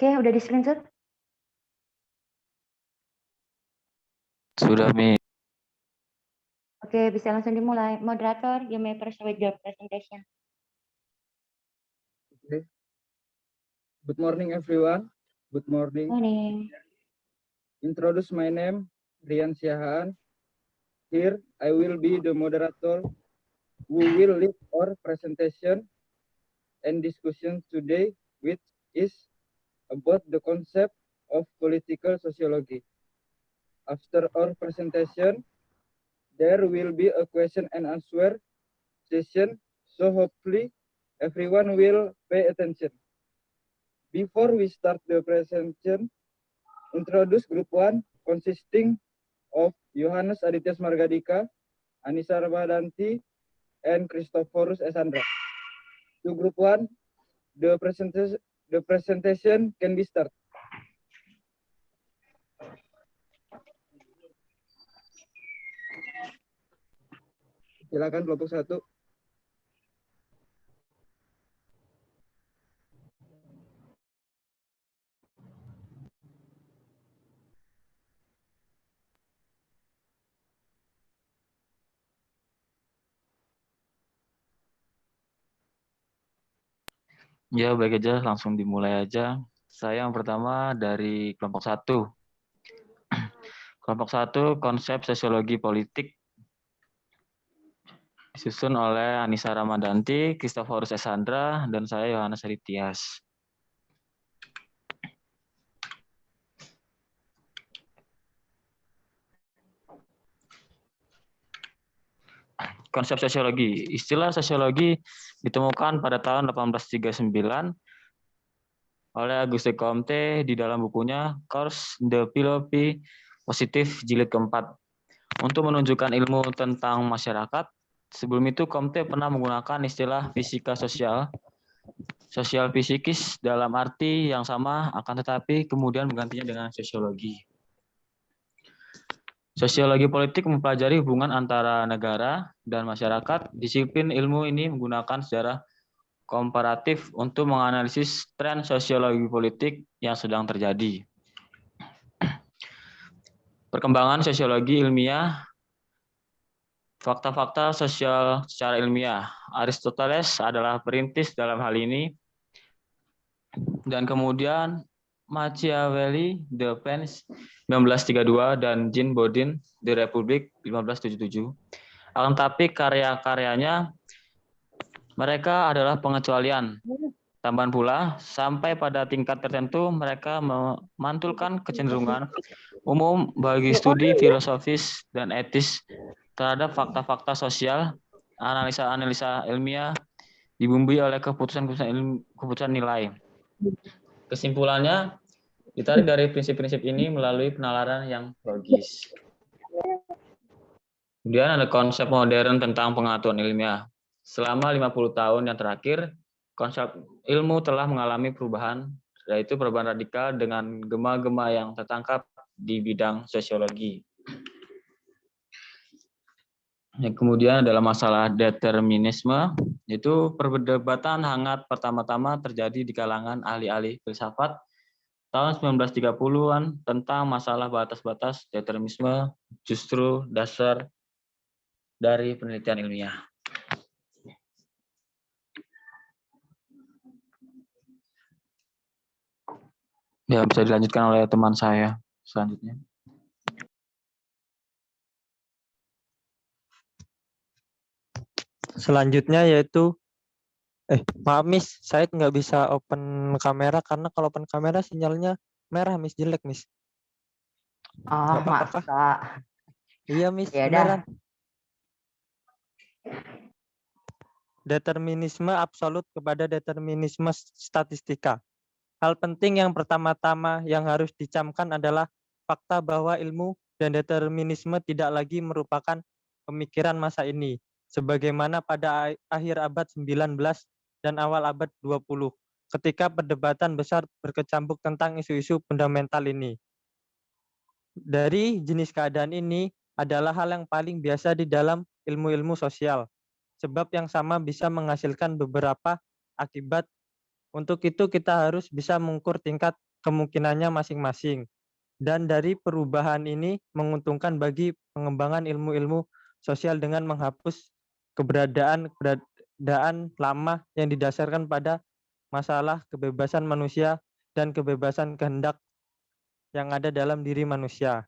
Oke, udah di screenshot? Sudah, Mi. Oke, bisa langsung dimulai. Moderator, you may proceed with your presentation. Okay. Good morning, everyone. Good morning. Morning. Introduce my name, Rian Siahaan. Here, I will be the moderator who will lead our presentation and discussion today, which is about the concept of political sociology. After our presentation, there will be a question and answer session, so hopefully everyone will pay attention. Before we start the presentation, introduce group 1 consisting of Yohanes Aditya Margadika, Anissa Ramadanti, and Christophorus Esandra. To group 1, the presentation can be started. Silakan kelompok 1. Ya, baik aja, langsung dimulai aja. Saya yang pertama dari kelompok 1. Kelompok 1, konsep sosiologi politik, disusun oleh Anissa Ramadanti, Christophorus Esandra, dan saya Yohanes Aditya. Konsep sosiologi. Istilah sosiologi ditemukan pada tahun 1839 oleh Auguste Comte di dalam bukunya Cours de Philosophie Positif jilid keempat. Untuk menunjukkan ilmu tentang masyarakat, sebelum itu Comte pernah menggunakan istilah fisika sosial, sosial fisikis dalam arti yang sama, akan tetapi kemudian menggantinya dengan sosiologi. Sosiologi politik mempelajari hubungan antara negara dan masyarakat. Disiplin ilmu ini menggunakan sejarah komparatif untuk menganalisis tren sosiologi politik yang sedang terjadi. Perkembangan sosiologi ilmiah, fakta-fakta sosial secara ilmiah. Aristoteles adalah perintis dalam hal ini. Dan kemudian Machiavelli, The Prince 1932, dan Jean Bodin, The Republic 1577. Akan tetapi karya-karyanya mereka adalah pengecualian. Tambahan pula, sampai pada tingkat tertentu mereka memantulkan kecenderungan umum bagi studi filosofis dan etis terhadap fakta-fakta sosial, analisa-analisa ilmiah dibumbui oleh keputusan nilai. Kesimpulannya, ditarik dari prinsip-prinsip ini melalui penalaran yang logis. Kemudian ada konsep modern tentang pengetahuan ilmiah. Selama 50 tahun yang terakhir, konsep ilmu telah mengalami perubahan, yaitu perubahan radikal dengan gema-gema yang tertangkap di bidang sosiologi. Yang kemudian adalah masalah determinisme, yaitu perdebatan hangat pertama-tama terjadi di kalangan ahli-ahli filsafat tahun 1930-an tentang masalah batas-batas determinisme justru dasar dari penelitian ilmiah. Ya, bisa dilanjutkan oleh teman saya selanjutnya. Selanjutnya yaitu maaf Miss, saya nggak bisa open kamera karena kalau open kamera sinyalnya merah Miss, jelek Miss. Oh, apa-apa. masa. Iya Miss, Ya beneran. Determinisme absolut kepada determinisme statistika. Hal penting yang pertama-tama yang harus dicamkan adalah fakta bahwa ilmu dan determinisme tidak lagi merupakan pemikiran masa ini, sebagaimana pada akhir abad 19 dan awal abad 20, ketika perdebatan besar berkecamuk tentang isu-isu fundamental ini. Dari jenis keadaan ini adalah hal yang paling biasa di dalam ilmu-ilmu sosial, sebab yang sama bisa menghasilkan beberapa akibat. Untuk itu kita harus bisa mengukur tingkat kemungkinannya masing-masing. Dan dari perubahan ini menguntungkan bagi pengembangan ilmu-ilmu sosial dengan menghapus keberadaan lama yang didasarkan pada masalah kebebasan manusia dan kebebasan kehendak yang ada dalam diri manusia.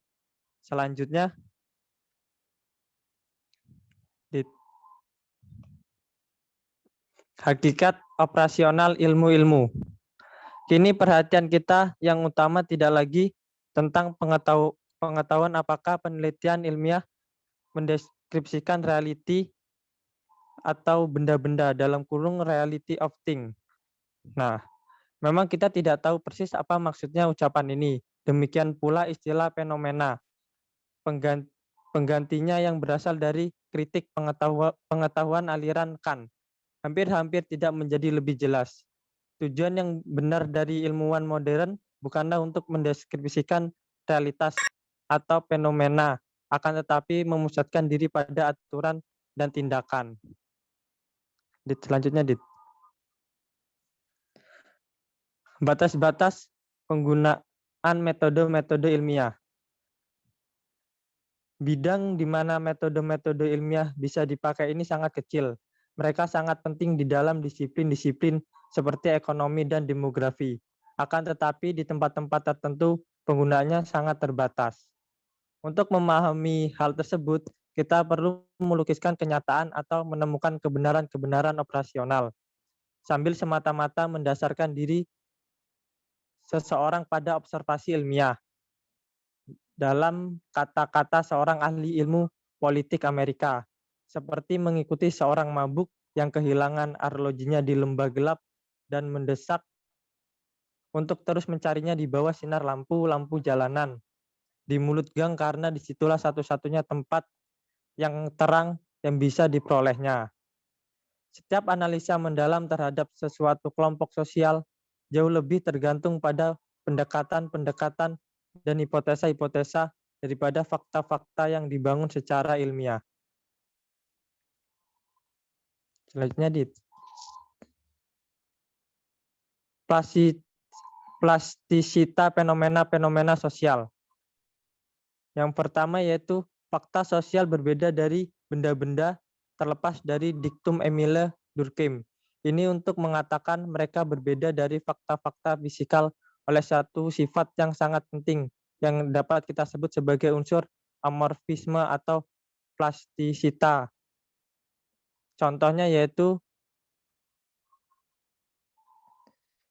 Selanjutnya, hakikat operasional ilmu-ilmu. Kini perhatian kita yang utama tidak lagi tentang pengetahuan apakah penelitian ilmiah mendeskripsikan reality atau benda-benda dalam kurung reality of thing. Nah, memang kita tidak tahu persis apa maksudnya ucapan ini. Demikian pula istilah fenomena. Penggantinya yang berasal dari kritik pengetahuan aliran Kant. Hampir-hampir tidak menjadi lebih jelas. Tujuan yang benar dari ilmuwan modern bukanlah untuk mendeskripsikan realitas atau fenomena, akan tetapi memusatkan diri pada aturan dan tindakan. Selanjutnya, batas-batas penggunaan metode-metode ilmiah. Bidang di mana metode-metode ilmiah bisa dipakai ini sangat kecil. Mereka sangat penting di dalam disiplin-disiplin seperti ekonomi dan demografi. Akan tetapi di tempat-tempat tertentu penggunaannya sangat terbatas. Untuk memahami hal tersebut, kita perlu melukiskan kenyataan atau menemukan kebenaran-kebenaran operasional, sambil semata-mata mendasarkan diri seseorang pada observasi ilmiah. Dalam kata-kata seorang ahli ilmu politik Amerika, seperti mengikuti seorang mabuk yang kehilangan arlojinya di lembah gelap dan mendesak untuk terus mencarinya di bawah sinar lampu-lampu jalanan, di mulut gang karena disitulah satu-satunya tempat yang terang yang bisa diperolehnya. Setiap analisa mendalam terhadap sesuatu kelompok sosial jauh lebih tergantung pada pendekatan-pendekatan dan hipotesa-hipotesa daripada fakta-fakta yang dibangun secara ilmiah. Selanjutnya, plastisita fenomena-fenomena sosial. Yang pertama yaitu fakta sosial berbeda dari benda-benda terlepas dari diktum Emile Durkheim. Ini untuk mengatakan mereka berbeda dari fakta-fakta fisikal oleh satu sifat yang sangat penting yang dapat kita sebut sebagai unsur amorfisme atau plastisita. Contohnya yaitu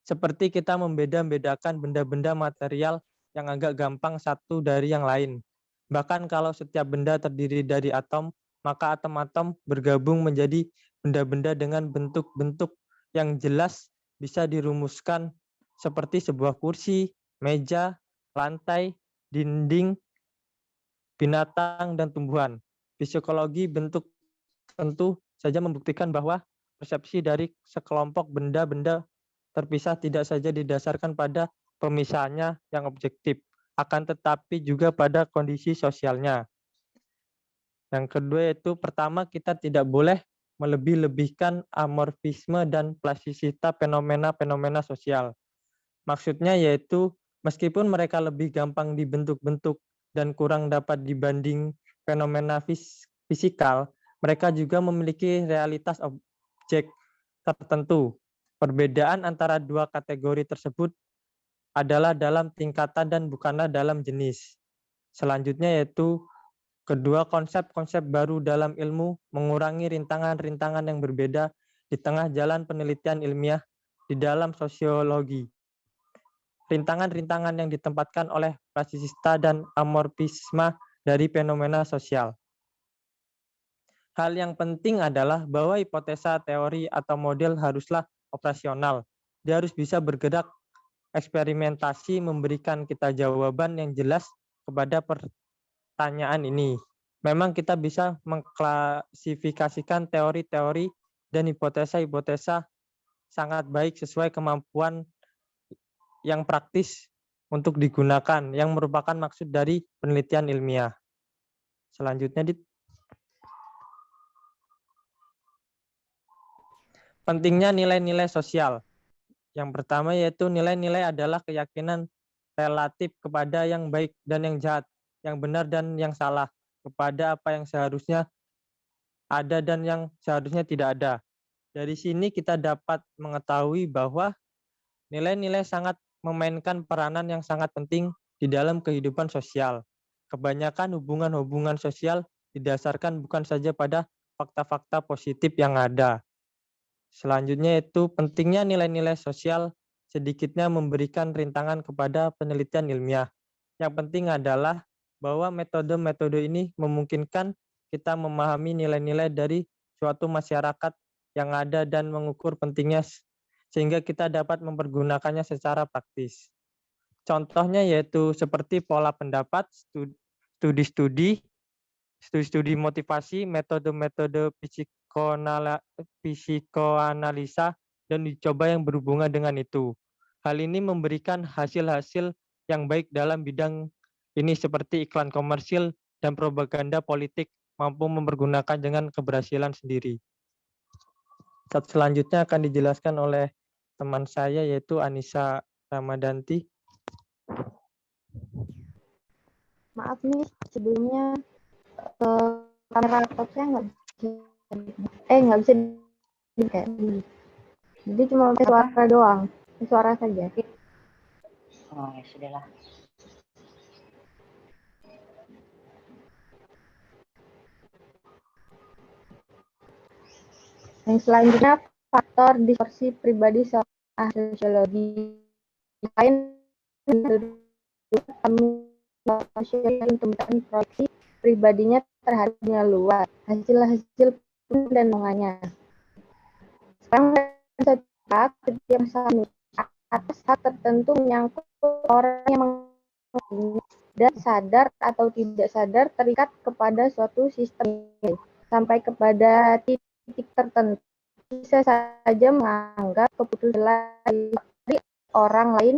seperti kita membeda-bedakan benda-benda material yang agak gampang satu dari yang lain. Bahkan kalau setiap benda terdiri dari atom, maka atom-atom bergabung menjadi benda-benda dengan bentuk-bentuk yang jelas bisa dirumuskan seperti sebuah kursi, meja, lantai, dinding, binatang, dan tumbuhan. Psikologi bentuk tentu saja membuktikan bahwa persepsi dari sekelompok benda-benda terpisah tidak saja didasarkan pada pemisahannya yang objektif, akan tetapi juga pada kondisi sosialnya. Yang kedua yaitu pertama kita tidak boleh melebih-lebihkan amorfisme dan plastisita fenomena-fenomena sosial. Maksudnya yaitu meskipun mereka lebih gampang dibentuk-bentuk dan kurang dapat dibanding fenomena fisikal, mereka juga memiliki realitas objek tertentu. Perbedaan antara dua kategori tersebut adalah dalam tingkatan dan bukanlah dalam jenis. Selanjutnya yaitu kedua konsep-konsep baru dalam ilmu mengurangi rintangan-rintangan yang berbeda di tengah jalan penelitian ilmiah di dalam sosiologi. Rintangan-rintangan yang ditempatkan oleh plastisita dan amorfisme dari fenomena sosial. Hal yang penting adalah bahwa hipotesa, teori, atau model haruslah operasional. Dia harus bisa bergerak eksperimentasi, memberikan kita jawaban yang jelas kepada pertanyaan ini. Memang kita bisa mengklasifikasikan teori-teori dan hipotesa-hipotesa sangat baik sesuai kemampuan yang praktis untuk digunakan, yang merupakan maksud dari penelitian ilmiah. Selanjutnya, pentingnya nilai-nilai sosial. Yang pertama yaitu nilai-nilai adalah keyakinan relatif kepada yang baik dan yang jahat, yang benar dan yang salah, kepada apa yang seharusnya ada dan yang seharusnya tidak ada. Dari sini kita dapat mengetahui bahwa nilai-nilai sangat memainkan peranan yang sangat penting di dalam kehidupan sosial. Kebanyakan hubungan-hubungan sosial didasarkan bukan saja pada fakta-fakta positif yang ada. Selanjutnya itu pentingnya nilai-nilai sosial sedikitnya memberikan rintangan kepada penelitian ilmiah. Yang penting adalah bahwa metode-metode ini memungkinkan kita memahami nilai-nilai dari suatu masyarakat yang ada dan mengukur pentingnya sehingga kita dapat mempergunakannya secara praktis. Contohnya yaitu seperti pola pendapat, studi-studi, studi-studi motivasi, metode-metode psikoanalisa, dan dicoba yang berhubungan dengan itu. Hal ini memberikan hasil-hasil yang baik dalam bidang ini seperti iklan komersil dan propaganda politik mampu mempergunakan dengan keberhasilan sendiri. Selanjutnya akan dijelaskan oleh teman saya yaitu Anissa Ramadanti. Maaf nih, sebelumnya kamera laptopnya nggak bisa jadi cuma pakai suara doang, suara saja. Oh ya sudahlah. Yang selanjutnya faktor distorsi pribadi soal sosiologi. Lain untuk proyeksi pribadinya terhadap dunia luar, hasil-hasil dan lingkungannya. Sekarang setiap masalah atas hak tertentu menyangkut orang yang dan sadar atau tidak sadar terikat kepada suatu sistem sampai kepada titik tertentu bisa saja menganggap keputusan dari orang lain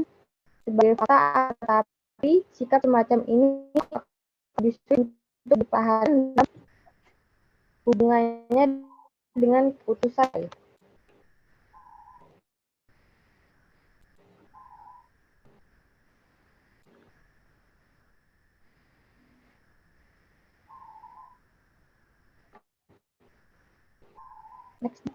sebagai fakta, tapi sikap semacam ini justru untuk dipahami hubungannya dengan keputusan. Next.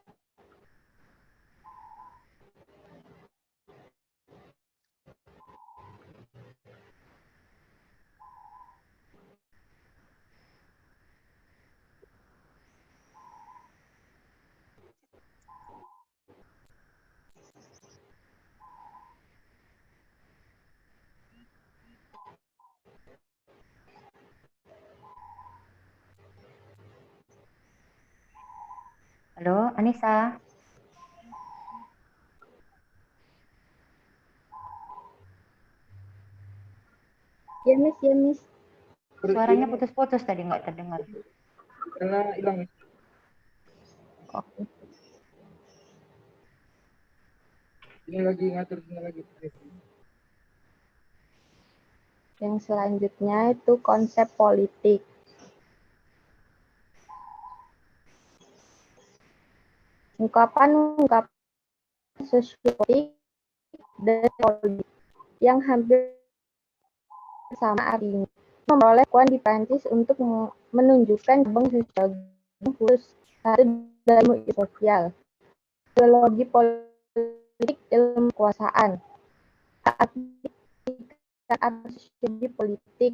Halo, Anissa. Ya, Miss, ya, Miss. Suaranya putus-putus tadi, nggak terdengar. Karena hilang. Oke. Ini lagi ngatur sini lagi. Yang selanjutnya itu konsep politik. Ungkapan-ungkapan sosiopolitik dan politik yang hampir sama artinya memperoleh kuan di Prancis untuk menunjukkan cabang sosiologi khusus satu dalam ilmu sosial, biologi politik, ilmu kekuasaan, atau sosiologi politik,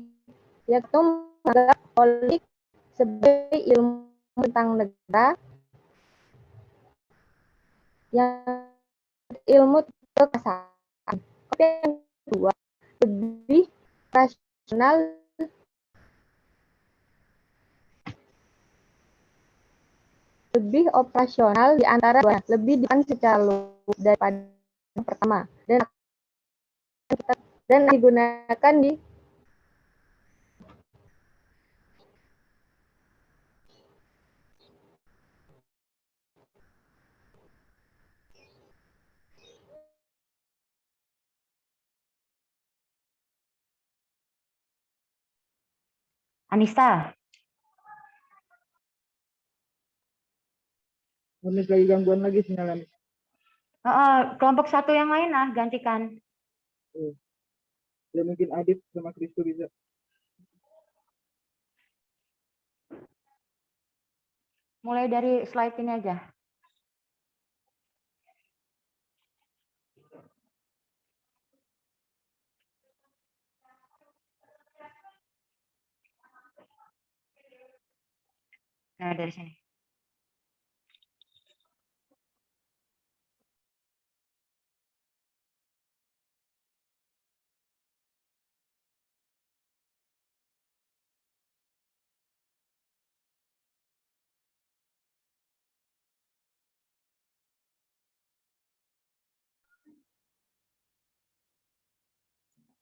yaitu menganggap politik sebagai ilmu tentang negara yang ilmu kekuasaan. Yang kedua, lebih rasional, lebih operasional di antara dua, lebih dipan secara luas daripada yang pertama dan digunakan di Anissa. Miss lagi gangguan lagi sinyalnya. Kelompok satu yang lain lah gantikan. Ya mungkin Adit sama Kristo bisa. Mulai dari slide ini aja. Nah, dari sini.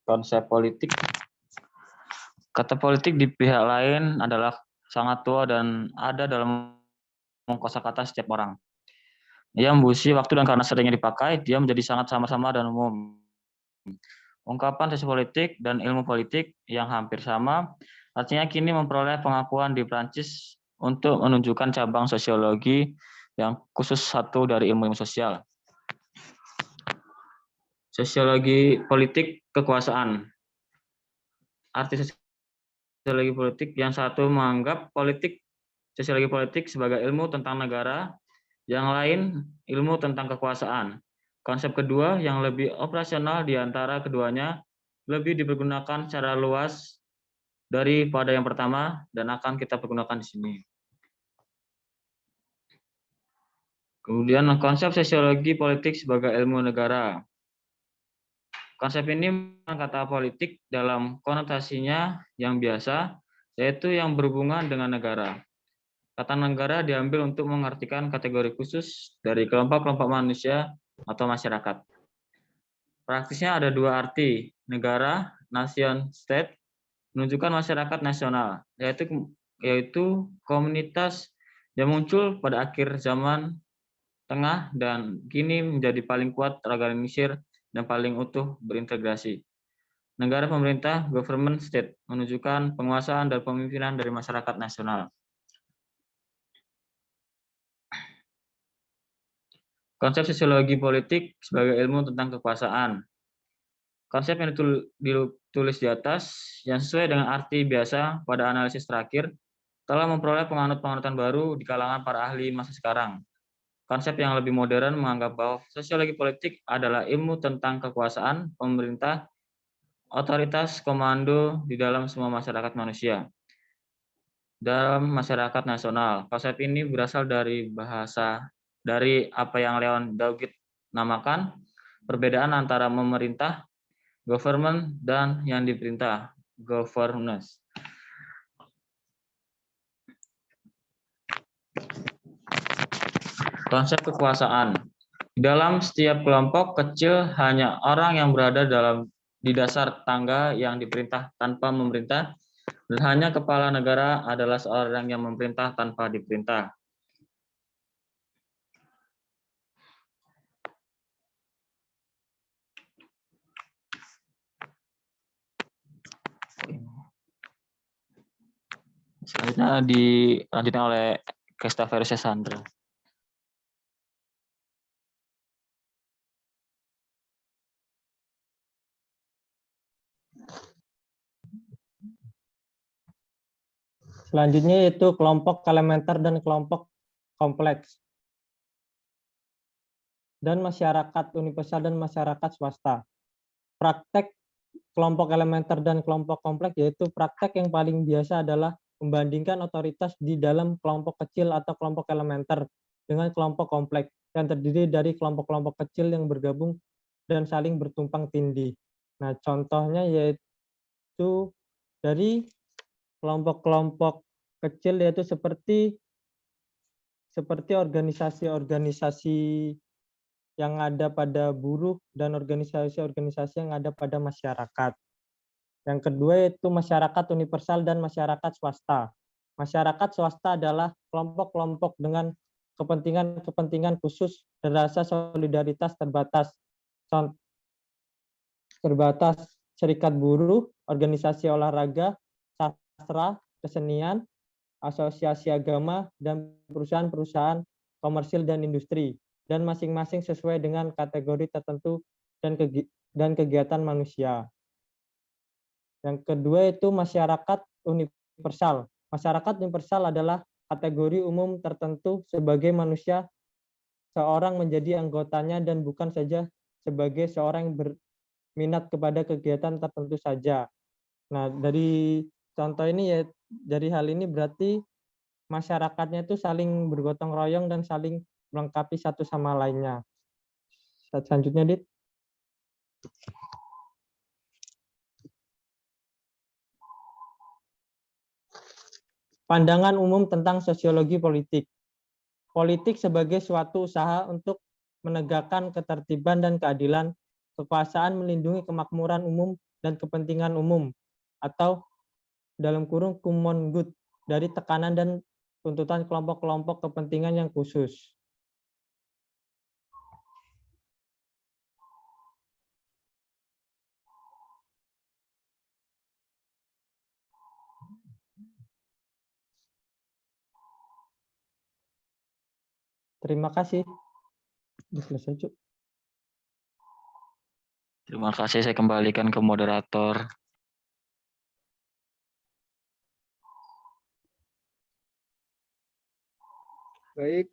Konsep politik. Kata politik di pihak lain adalah sangat tua dan ada dalam kosakata setiap orang. Ia membusi waktu dan karena seringnya dipakai, dia menjadi sangat sama-sama dan umum. Ungkapan sosial politik dan ilmu politik yang hampir sama, artinya kini memperoleh pengakuan di Prancis untuk menunjukkan cabang sosiologi yang khusus satu dari ilmu sosial. Sosiologi politik kekuasaan. Arti sosiologi politik yang satu menganggap sosiologi politik sebagai ilmu tentang negara, yang lain ilmu tentang kekuasaan. Konsep kedua yang lebih operasional di antara keduanya lebih dipergunakan secara luas daripada yang pertama dan akan kita pergunakan di sini. Kemudian konsep sosiologi politik sebagai ilmu negara. Konsep ini menggunakan kata politik dalam konotasinya yang biasa, yaitu yang berhubungan dengan negara. Kata negara diambil untuk mengartikan kategori khusus dari kelompok-kelompok manusia atau masyarakat. Praktisnya ada dua arti, negara, nation, state, menunjukkan masyarakat nasional, yaitu komunitas yang muncul pada akhir zaman tengah dan kini menjadi paling kuat terorganisir dan paling utuh berintegrasi. Negara pemerintah, government state, menunjukkan penguasaan dan pemimpinan dari masyarakat nasional. Konsep sosiologi politik sebagai ilmu tentang kekuasaan. Konsep yang ditulis di atas, yang sesuai dengan arti biasa pada analisis terakhir, telah memperoleh penganut-penganutan baru di kalangan para ahli masa sekarang. Konsep yang lebih modern menganggap bahwa sosiologi politik adalah ilmu tentang kekuasaan, pemerintah, otoritas, komando di dalam semua masyarakat manusia. Dalam masyarakat nasional, konsep ini berasal dari apa yang Leon Daugit namakan perbedaan antara memerintah, government, dan yang diperintah, governance. Konsep kekuasaan. Di dalam setiap kelompok kecil hanya orang yang berada di dasar tangga yang diperintah tanpa memerintah, dan hanya kepala negara adalah seorang yang memerintah tanpa diperintah. Selanjutnya dilanjutkan oleh Kestaverus Sandra. Selanjutnya yaitu kelompok elementer dan kelompok kompleks. Dan masyarakat universal dan masyarakat swasta. Praktek kelompok elementer dan kelompok kompleks yaitu praktek yang paling biasa adalah membandingkan otoritas di dalam kelompok kecil atau kelompok elementer dengan kelompok kompleks yang terdiri dari kelompok-kelompok kecil yang bergabung dan saling bertumpang tindih. Nah, contohnya yaitu dari kelompok-kelompok kecil yaitu seperti organisasi-organisasi yang ada pada buruh dan organisasi-organisasi yang ada pada masyarakat. Yang kedua yaitu masyarakat universal dan masyarakat swasta. Masyarakat swasta adalah kelompok-kelompok dengan kepentingan-kepentingan khusus dan rasa solidaritas terbatas. Serikat buruh, organisasi olahraga, sastra, kesenian, asosiasi agama, dan perusahaan-perusahaan komersil dan industri, dan masing-masing sesuai dengan kategori tertentu dan kegiatan manusia. Yang kedua itu masyarakat universal. Masyarakat universal adalah kategori umum tertentu sebagai manusia seorang menjadi anggotanya dan bukan saja sebagai seorang yang berminat kepada kegiatan tertentu saja. Nah, dari contoh ini ya, dari hal ini berarti masyarakatnya itu saling bergotong royong dan saling melengkapi satu sama lainnya. Selanjutnya, Dit. Pandangan umum tentang sosiologi politik. Politik sebagai suatu usaha untuk menegakkan ketertiban dan keadilan, kekuasaan melindungi kemakmuran umum dan kepentingan umum, atau dalam kurung common good, dari tekanan dan tuntutan kelompok-kelompok kepentingan yang khusus. Terima kasih. Selesai, Cuk. Terima kasih, saya kembalikan ke moderator. Baik,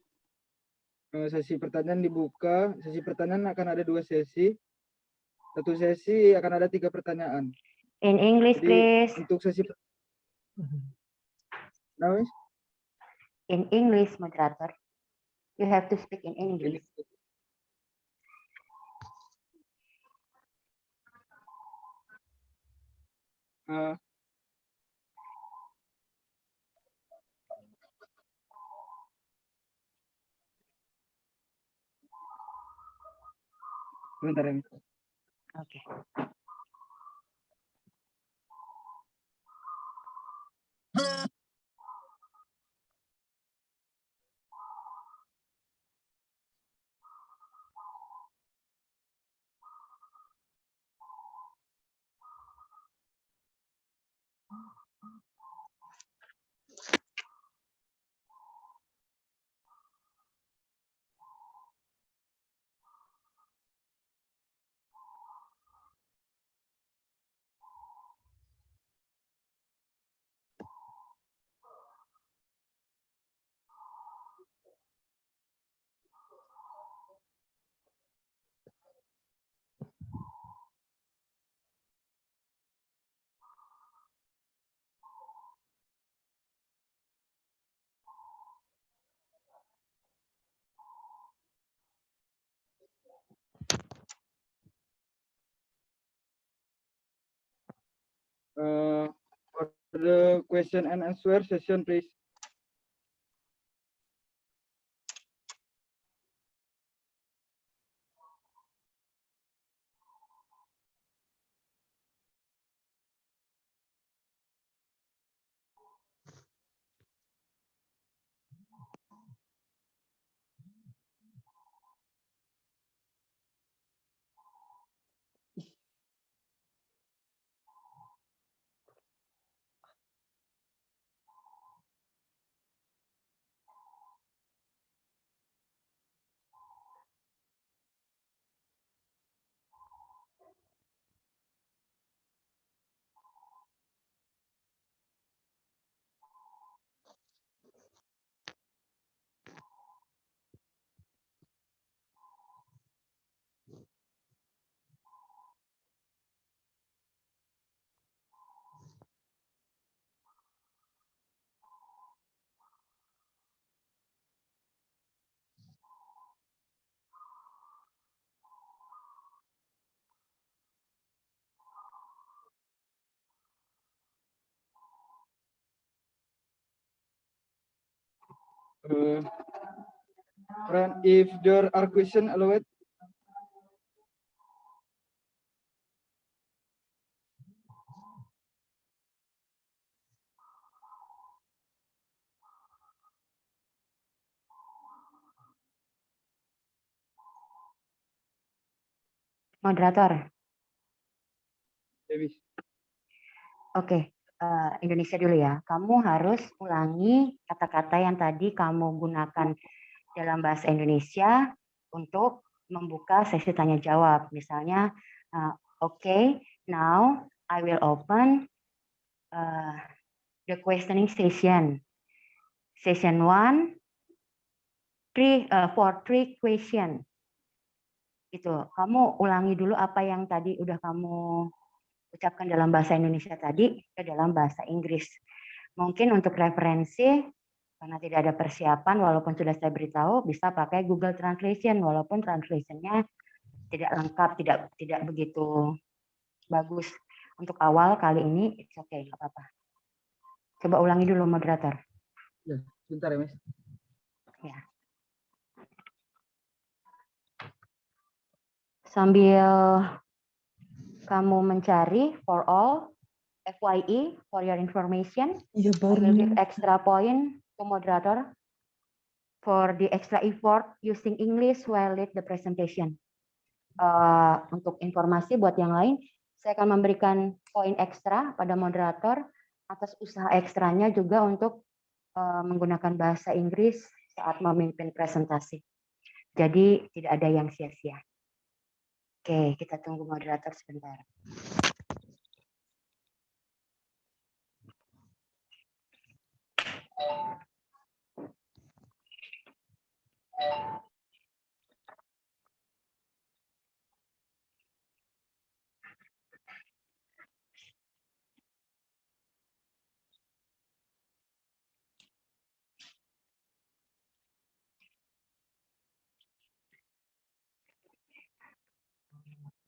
sesi pertanyaan dibuka. Sesi pertanyaan akan ada 2 sesi. Satu sesi akan ada 3 pertanyaan. In English, Jadi please. untuk sesi now, In English, moderator. You have to speak in English. Bentar ya. Okay. For the question and answer session, please. Friend, if there are questions, allowed. Moderator. Dewi. Oke, Indonesia dulu ya. Kamu harus ulangi kata-kata yang tadi kamu gunakan dalam bahasa Indonesia untuk membuka sesi tanya jawab. Misalnya, okay, now I will open the questioning session. Session 1, for 3 question. Itu, kamu ulangi dulu apa yang tadi udah kamu ucapkan dalam bahasa Indonesia tadi ke dalam bahasa Inggris. Mungkin untuk referensi, karena tidak ada persiapan, walaupun sudah saya beritahu, bisa pakai Google Translation, walaupun translationnya tidak lengkap, tidak begitu bagus. Untuk awal kali ini, it's okay, nggak apa-apa. Coba ulangi dulu, moderator. Ya, sebentar ya, Miss. Ya. Sambil kamu mencari for all, FYI, for your information, I will give extra point to moderator for the extra effort using English while lead the presentation. Untuk informasi buat yang lain, saya akan memberikan poin ekstra pada moderator atas usaha ekstranya juga untuk menggunakan bahasa Inggris saat memimpin presentasi. Jadi tidak ada yang sia-sia. Oke, kita tunggu moderator sebentar.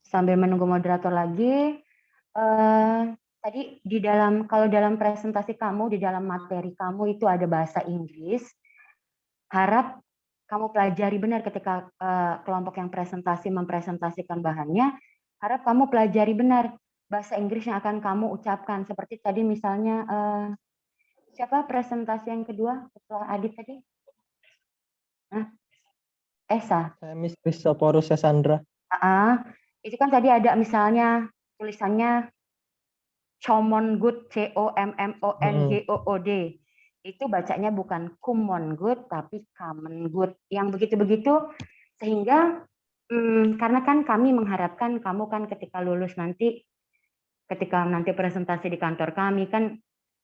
Sambil menunggu moderator lagi, tadi kalau dalam presentasi kamu, di dalam materi kamu itu ada bahasa Inggris, harap kamu pelajari benar ketika kelompok yang mempresentasikan bahannya, harap kamu pelajari benar bahasa Inggris yang akan kamu ucapkan. Seperti tadi misalnya, siapa presentasi yang kedua setelah Adit tadi? Esa. Miss Chrysoporus Sandra. Itu kan tadi ada misalnya tulisannya Common Good, COMMONGOOD. Itu bacanya bukan common good tapi common good. Yang begitu-begitu sehingga karena kan kami mengharapkan kamu kan ketika lulus nanti, ketika nanti presentasi di kantor kami kan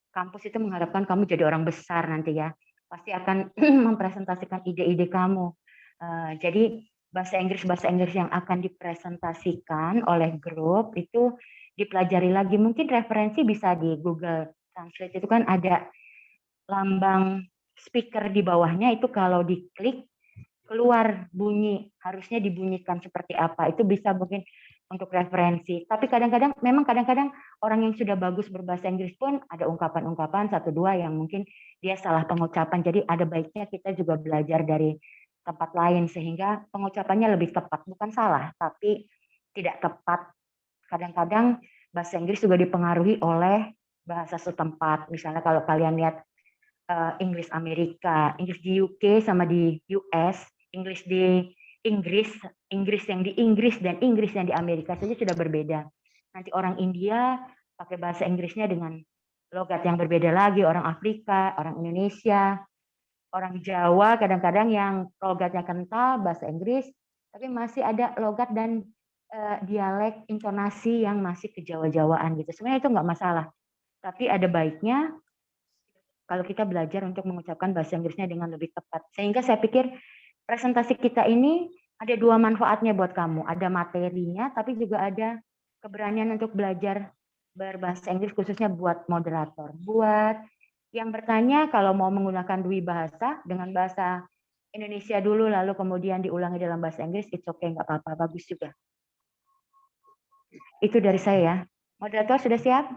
kampus itu mengharapkan kamu jadi orang besar nanti ya. Pasti akan mempresentasikan ide-ide kamu. Jadi bahasa Inggris yang akan dipresentasikan oleh grup itu dipelajari lagi. Mungkin referensi bisa di Google Translate, itu kan ada lambang speaker di bawahnya, itu kalau diklik keluar bunyi, harusnya dibunyikan seperti apa. Itu bisa mungkin untuk referensi. Tapi kadang-kadang orang yang sudah bagus berbahasa Inggris pun ada ungkapan-ungkapan 1-2 yang mungkin dia salah pengucapan. Jadi ada baiknya kita juga belajar dari tempat lain sehingga pengucapannya lebih tepat. Bukan salah, tapi tidak tepat. Kadang-kadang bahasa Inggris juga dipengaruhi oleh bahasa setempat. Misalnya kalau kalian lihat Inggris Amerika, Inggris di UK sama di US, Inggris yang di Inggris dan Inggris yang di Amerika saja sudah berbeda. Nanti orang India pakai bahasa Inggrisnya dengan logat yang berbeda lagi, orang Afrika, orang Indonesia, orang Jawa kadang-kadang yang logatnya kental bahasa Inggris, tapi masih ada logat dan dialek intonasi yang masih kejawa-jawaan gitu. Sebenarnya itu nggak masalah, tapi ada baiknya kalau kita belajar untuk mengucapkan bahasa Inggrisnya dengan lebih tepat. Sehingga saya pikir presentasi kita ini ada 2 manfaatnya buat kamu. Ada materinya, tapi juga ada keberanian untuk belajar berbahasa Inggris khususnya buat moderator. Buat yang bertanya kalau mau menggunakan 2 bahasa, dengan bahasa Indonesia dulu lalu kemudian diulangi dalam bahasa Inggris, it's okay, nggak apa-apa, bagus juga. Itu dari saya ya. Moderator sudah siap?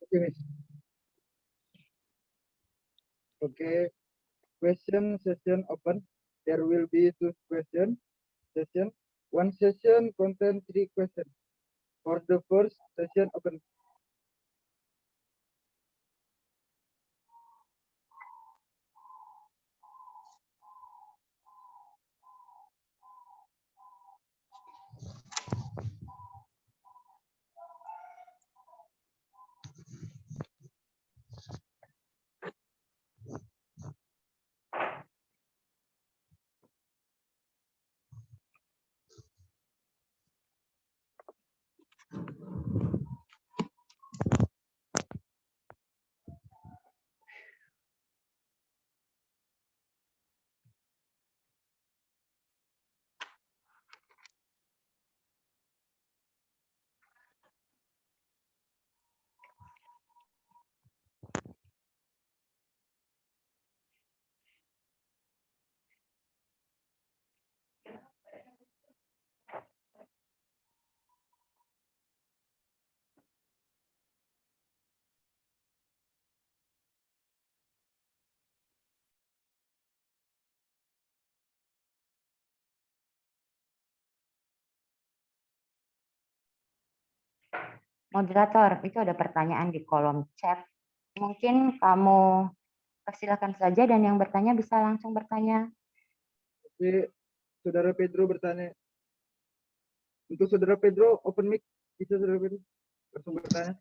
Oke, Miss. Oke, question session open. There will be 2 question session. One session contain 3 questions. For the first session open. Moderator, itu ada pertanyaan di kolom chat. Mungkin kamu persilakan saja dan yang bertanya bisa langsung bertanya. Oke, Saudara Pedro bertanya. Untuk Saudara Pedro, open mic. Bisa Saudara Pedro langsung bertanya.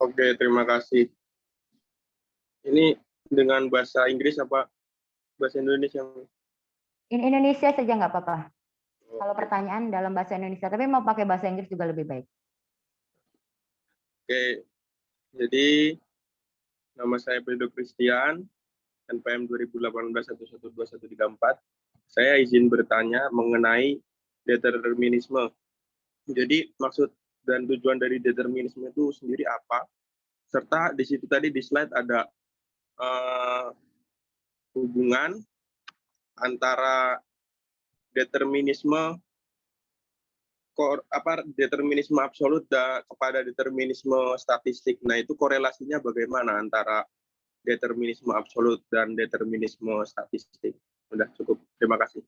Oke, terima kasih. Ini dengan bahasa Inggris apa bahasa Indonesia? In Indonesia saja nggak apa-apa. Kalau pertanyaan dalam bahasa Indonesia, tapi mau pakai bahasa Inggris juga lebih baik. Oke, jadi nama saya Pedro Christian, NPM 2018-112134. Saya izin bertanya mengenai determinisme. Jadi maksud dan tujuan dari determinisme itu sendiri apa? Serta di situ tadi di slide ada hubungan antara determinisme determinisme absolut kepada determinisme statistik. Nah, itu korelasinya bagaimana antara determinisme absolut dan determinisme statistik? Sudah cukup. Terima kasih.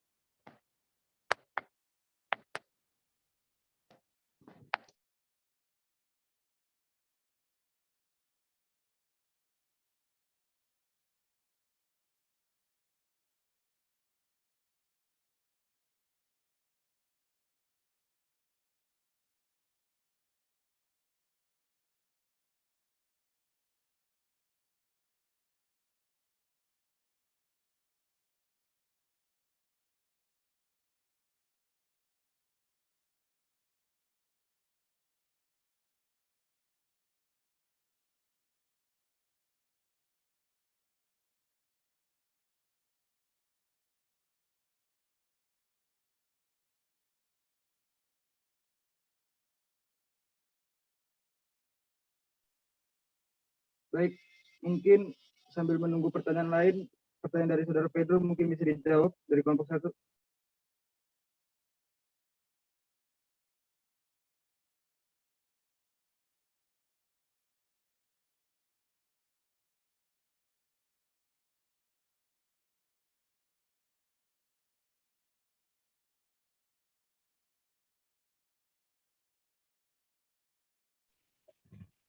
Baik, mungkin sambil menunggu pertanyaan lain, pertanyaan dari Saudara Pedro mungkin bisa dijawab dari kelompok 1.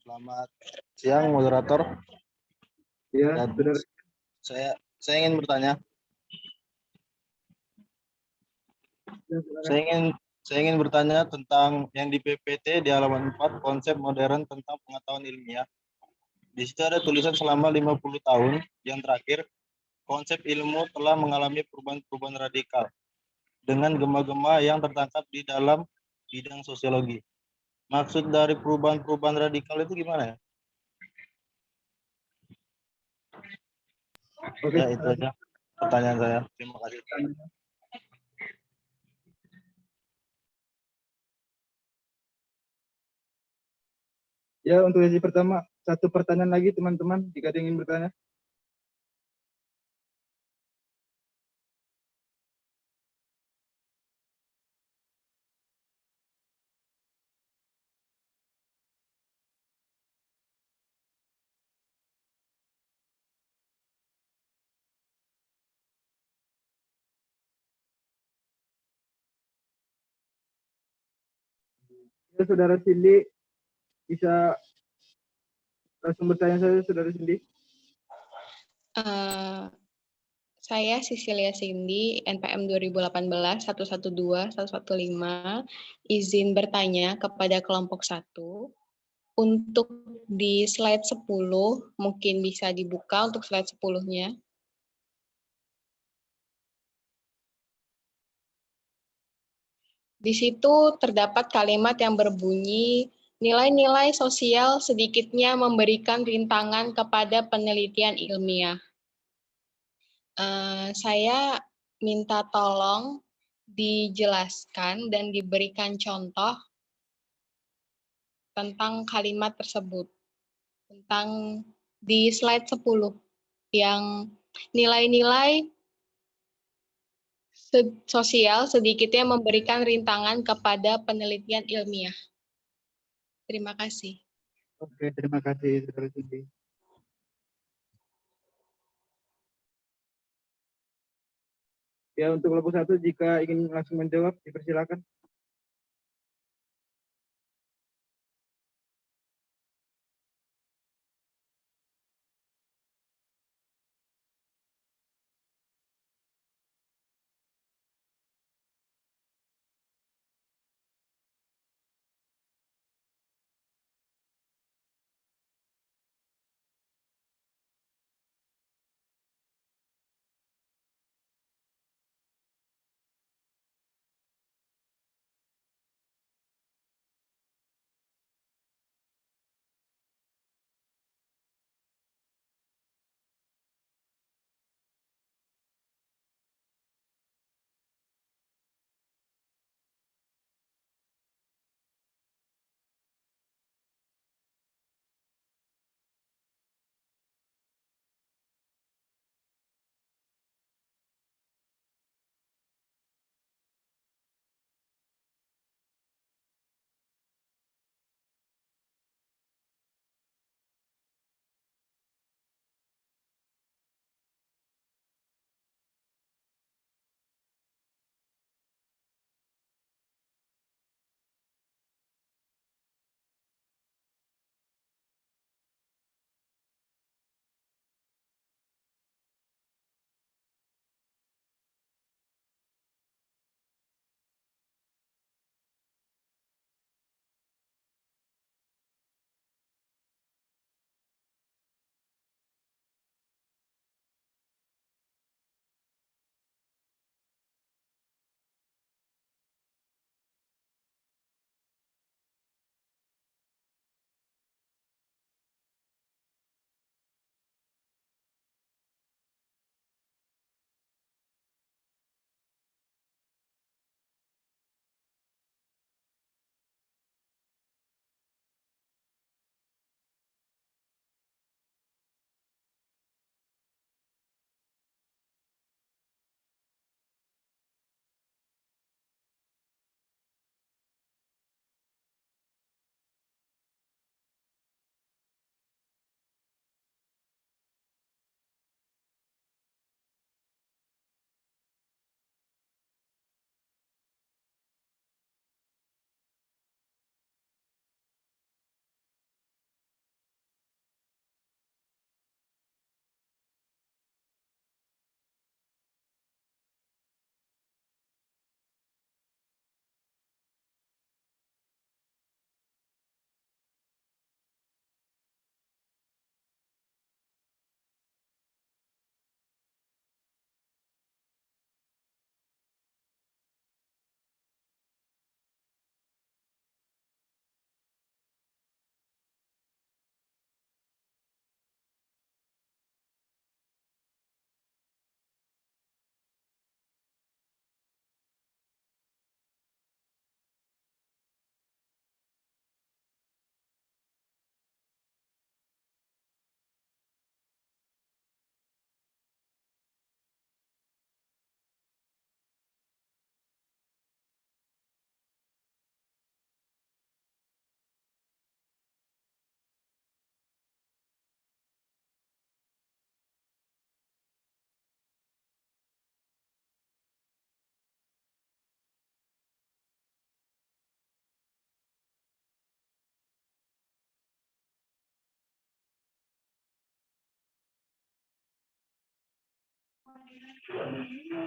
Selamat siang, moderator. Ya, Dan Saudara. saya ingin bertanya. Ya, silakan. Saya ingin bertanya tentang yang di PPT di halaman 4, konsep modern tentang pengetahuan ilmiah. Di situ ada tulisan selama 50 tahun yang terakhir, konsep ilmu telah mengalami perubahan-perubahan radikal dengan gema-gema yang tertangkap di dalam bidang sosiologi. Maksud dari perubahan-perubahan radikal itu gimana ya? Oke, Ya, itu aja pertanyaan saya. Terima kasih. ya untuk sesi pertama, satu pertanyaan lagi teman-teman jika ada yang ingin bertanya. Ya, Saudara Cindy bisa langsung bertanya saja, Saudara Cindy. Saya Cecilia Cindy, NPM 2018-112-115, izin bertanya kepada kelompok 1. Untuk di slide 10, mungkin bisa dibuka untuk slide 10-nya. Di situ terdapat kalimat yang berbunyi, nilai-nilai sosial sedikitnya memberikan rintangan kepada penelitian ilmiah. Saya minta tolong dijelaskan dan diberikan contoh tentang kalimat tersebut. Tentang di slide 10 yang nilai-nilai sosial sedikitnya memberikan rintangan kepada penelitian ilmiah. Terima kasih. Oke, terima kasih, Saudara Cindy. Ya, untuk kelompok 1 jika ingin langsung menjawab, dipersilakan.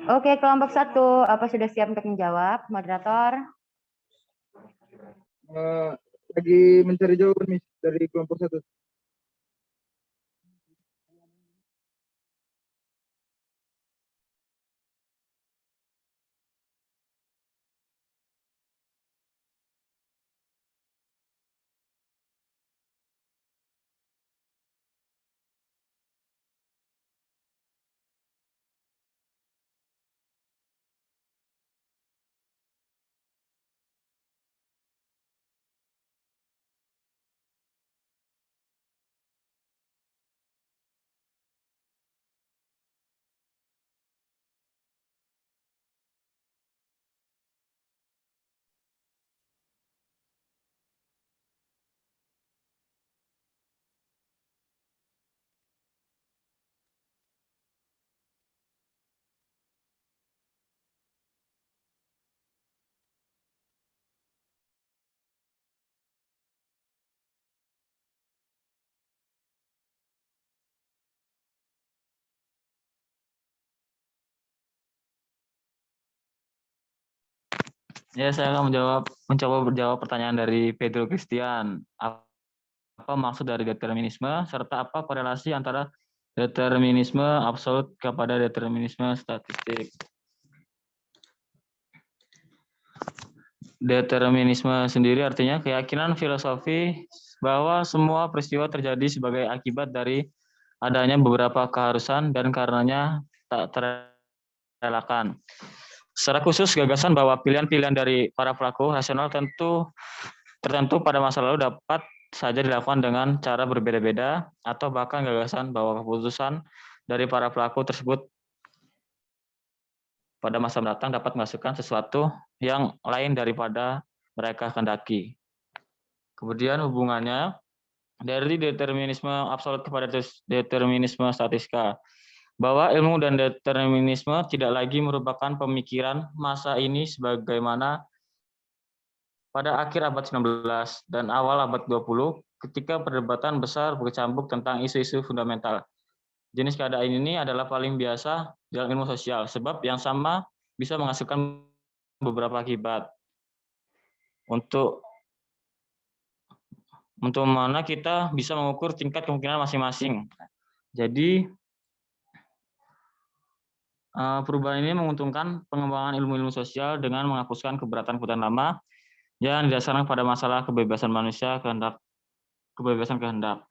Oke, kelompok 1, apa sudah siap untuk menjawab, moderator? Lagi mencari jawaban, Miss, dari kelompok 1. Ya, saya akan mencoba menjawab pertanyaan dari Pedro Christian. Apa maksud dari determinisme, serta apa korelasi antara determinisme absolut kepada determinisme statistik. Determinisme sendiri artinya keyakinan filosofi bahwa semua peristiwa terjadi sebagai akibat dari adanya beberapa keharusan dan karenanya tak terelakkan. Secara khusus, gagasan bahwa pilihan-pilihan dari para pelaku rasional tertentu pada masa lalu dapat saja dilakukan dengan cara berbeda-beda, atau bahkan gagasan bahwa keputusan dari para pelaku tersebut pada masa mendatang dapat menghasilkan sesuatu yang lain daripada mereka kehendaki. Kemudian hubungannya dari determinisme absolut kepada determinisme statistika, bahwa ilmu dan determinisme tidak lagi merupakan pemikiran masa ini sebagaimana pada akhir abad 19 dan awal abad 20 ketika perdebatan besar berkecambuk tentang isu-isu fundamental. Jenis keadaan ini adalah paling biasa dalam ilmu sosial, sebab yang sama bisa menghasilkan beberapa akibat. Untuk mana kita bisa mengukur tingkat kemungkinan masing-masing. Jadi, perubahan ini menguntungkan pengembangan ilmu-ilmu sosial dengan menghapuskan keberatan-keberatan lama yang didasarkan pada masalah kebebasan manusia, kebebasan kehendak.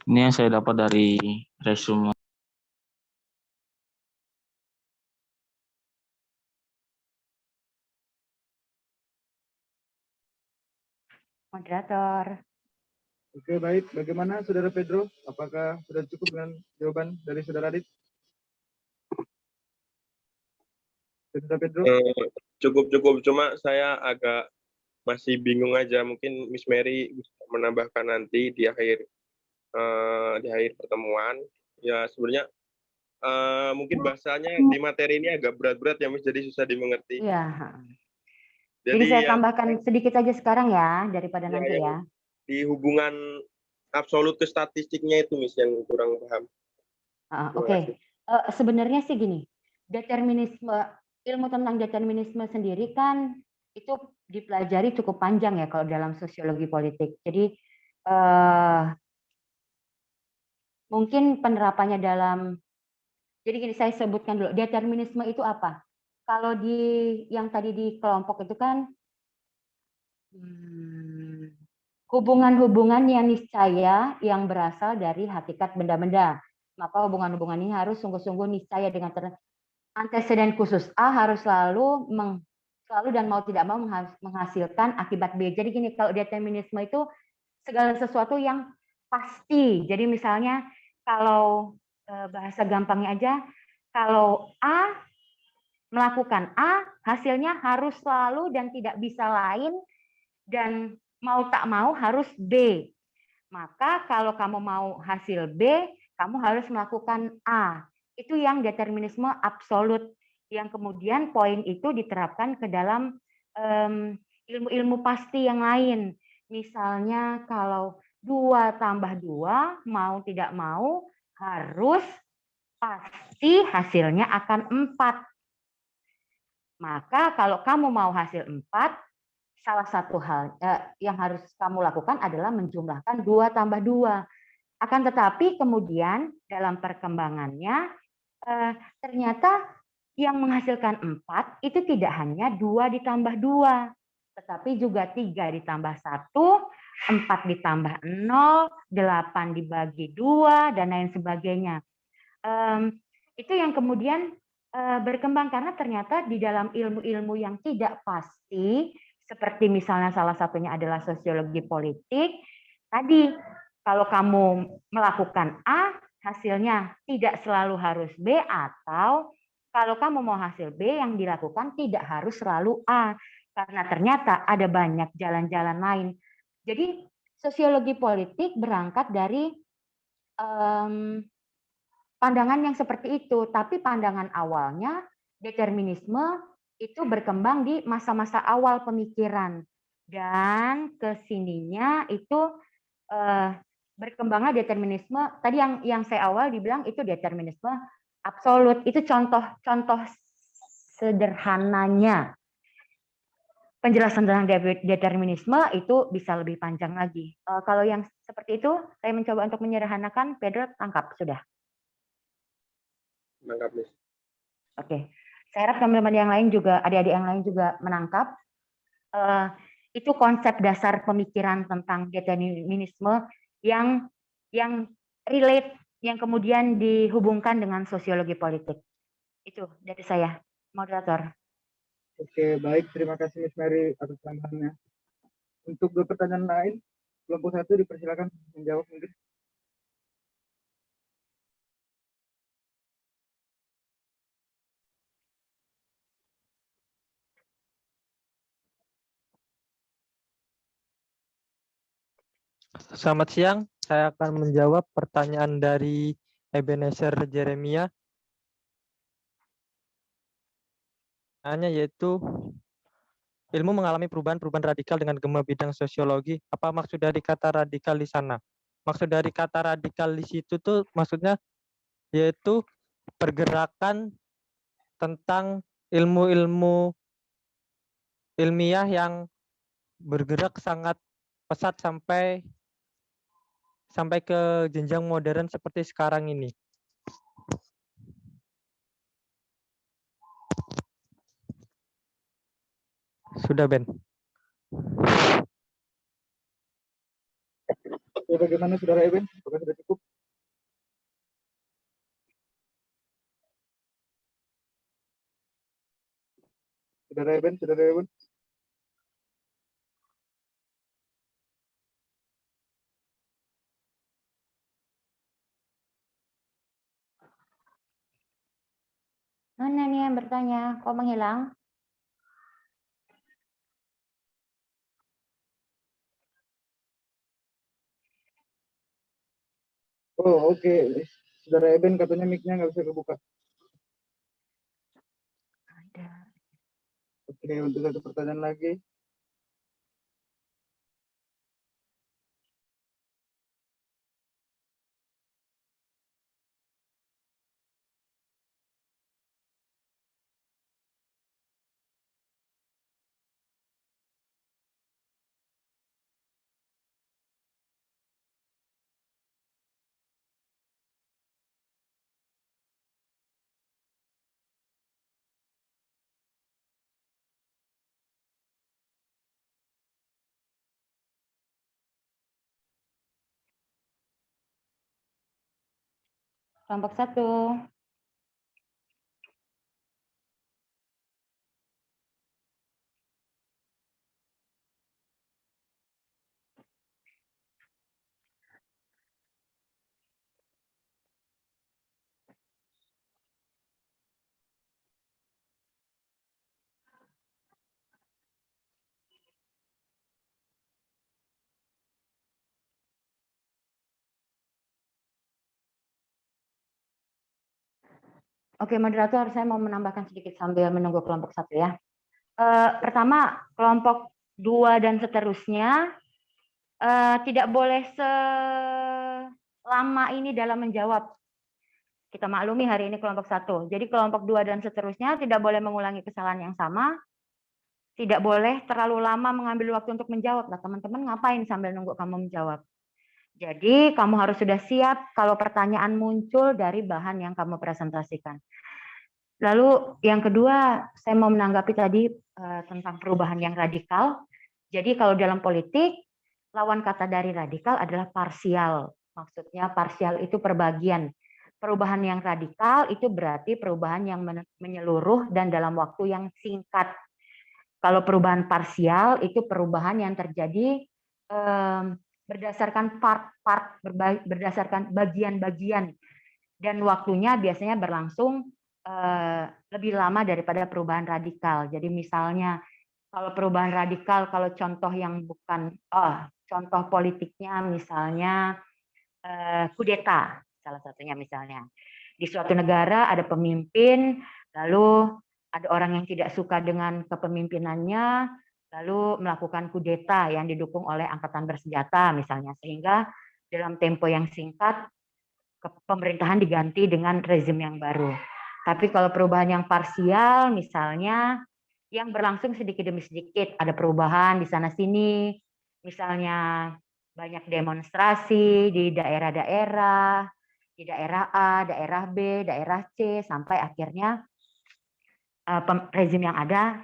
Ini yang saya dapat dari resume. Moderator. Oke, baik. Bagaimana Saudara Pedro? Apakah sudah cukup dengan jawaban dari Saudara Adit? Saudara Pedro? Cukup. Cuma saya agak masih bingung aja. Mungkin Miss Mary bisa menambahkan nanti di akhir pertemuan. Ya, sebenarnya mungkin bahasanya di materi ini agak berat-berat ya, Miss, jadi susah dimengerti. Iya. Jadi saya tambahkan sedikit saja sekarang ya, daripada nanti ya. Di hubungan absolut ke statistiknya itu, Miss, yang kurang paham. Oke. Sebenarnya sih gini, ilmu tentang determinisme sendiri kan itu dipelajari cukup panjang ya kalau dalam sosiologi politik. Jadi mungkin penerapannya jadi gini, saya sebutkan dulu, determinisme itu apa? Kalau yang tadi di kelompok itu kan hubungan-hubungan yang niscaya yang berasal dari hakikat benda-benda. Maka hubungan-hubungan ini harus sungguh-sungguh niscaya dengan anteseden khusus A harus selalu dan mau tidak mau menghasilkan akibat B. Jadi gini, kalau determinisme itu segala sesuatu yang pasti. Jadi misalnya kalau bahasa gampangnya aja, kalau A melakukan A, hasilnya harus selalu dan tidak bisa lain, dan mau tak mau harus B. Maka kalau kamu mau hasil B, kamu harus melakukan A. Itu yang determinisme absolut. yang kemudian poin itu diterapkan ke dalam ilmu-ilmu pasti yang lain. Misalnya kalau 2 tambah 2 mau tidak mau harus pasti hasilnya akan 4. Maka kalau kamu mau hasil 4, salah satu hal yang harus kamu lakukan adalah menjumlahkan 2 tambah 2. Akan tetapi kemudian dalam perkembangannya ternyata yang menghasilkan 4 itu tidak hanya 2 ditambah 2, tetapi juga 3 ditambah 1, 4 ditambah 0, 8 dibagi 2, dan lain sebagainya. Itu yang kemudian berkembang karena ternyata di dalam ilmu-ilmu yang tidak pasti, seperti misalnya salah satunya adalah sosiologi politik, tadi kalau kamu melakukan A, hasilnya tidak selalu harus B, atau kalau kamu mau hasil B, yang dilakukan tidak harus selalu A, karena ternyata ada banyak jalan-jalan lain. Jadi sosiologi politik berangkat dari pandangan yang seperti itu, tapi pandangan awalnya determinisme itu berkembang di masa-masa awal pemikiran, dan kesininya itu berkembangnya determinisme. Tadi yang saya awal dibilang itu determinisme absolut, itu contoh sederhananya. Penjelasan tentang determinisme itu bisa lebih panjang lagi. Kalau yang seperti itu, saya mencoba untuk menyederhanakan. Pedro, tangkap sudah. Menangkap, Miss. Oke, saya harap teman-teman yang lain juga, adik-adik yang lain juga menangkap. Itu konsep dasar pemikiran tentang determinisme yang relate, yang kemudian dihubungkan dengan sosiologi politik. Itu dari saya, moderator. Oke, baik. Terima kasih Miss Mary atas tambahannya. Untuk 2 pertanyaan lain, kelompok 1 dipersilakan menjawab mungkin. Selamat siang, saya akan menjawab pertanyaan dari Ebenezer Jeremia. Pertanyaannya yaitu, ilmu mengalami perubahan-perubahan radikal dengan gema bidang sosiologi. Apa maksud dari kata radikal di sana? Maksud dari kata radikal di situ tuh maksudnya yaitu pergerakan tentang ilmu-ilmu ilmiah yang bergerak sangat pesat sampai ke jenjang modern seperti sekarang ini. Sudah, Ben. Oke, bagaimana Saudara Eben? Apakah sudah cukup? Saudara Eben, Saudara Eben. Mana nih yang bertanya? Kok menghilang? Oh, oke. Saudara Eben katanya mic-nya nggak bisa kebuka. Ada. Oke, untuk 1 pertanyaan lagi. Kelompok 1. Oke, moderator, saya mau menambahkan sedikit sambil menunggu kelompok 1 ya. Pertama, kelompok 2 dan seterusnya tidak boleh selama ini dalam menjawab. Kita maklumi hari ini kelompok 1. Jadi kelompok 2 dan seterusnya tidak boleh mengulangi kesalahan yang sama. Tidak boleh terlalu lama mengambil waktu untuk menjawab. Nah, teman-teman ngapain sambil nunggu kamu menjawab? Jadi kamu harus sudah siap kalau pertanyaan muncul dari bahan yang kamu presentasikan. Lalu yang kedua, saya mau menanggapi tadi tentang perubahan yang radikal. Jadi kalau dalam politik, lawan kata dari radikal adalah parsial. Maksudnya parsial itu perbagian. Perubahan yang radikal itu berarti perubahan yang menyeluruh dan dalam waktu yang singkat. Kalau perubahan parsial itu perubahan yang terjadi berdasarkan part-part, berdasarkan bagian-bagian. Dan waktunya biasanya berlangsung lebih lama daripada perubahan radikal. Jadi misalnya kalau perubahan radikal, kalau contoh yang bukan, contoh politiknya misalnya kudeta, salah satunya misalnya. Di suatu negara ada pemimpin, lalu ada orang yang tidak suka dengan kepemimpinannya, lalu melakukan kudeta yang didukung oleh angkatan bersenjata misalnya, sehingga dalam tempo yang singkat pemerintahan diganti dengan rezim yang baru. Tapi kalau perubahan yang parsial misalnya yang berlangsung sedikit demi sedikit, ada perubahan di sana sini, misalnya banyak demonstrasi di daerah-daerah, di daerah A, daerah B, daerah C, sampai akhirnya rezim yang ada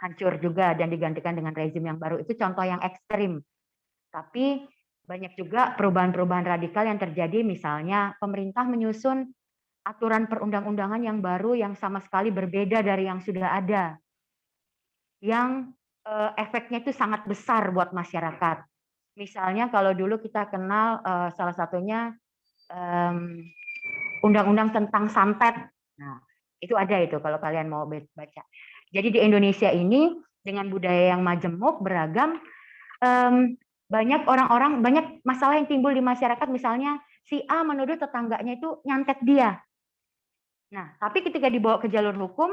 hancur juga dan digantikan dengan rezim yang baru. Itu contoh yang ekstrim. Tapi banyak juga perubahan-perubahan radikal yang terjadi, misalnya pemerintah menyusun aturan perundang-undangan yang baru yang sama sekali berbeda dari yang sudah ada. Yang efeknya itu sangat besar buat masyarakat. Misalnya kalau dulu kita kenal salah satunya undang-undang tentang santet. Nah, itu ada itu kalau kalian mau baca. Jadi di Indonesia ini dengan budaya yang majemuk, beragam, banyak orang-orang, banyak masalah yang timbul di masyarakat, misalnya si A menuduh tetangganya itu nyantet dia. Nah, tapi ketika dibawa ke jalur hukum,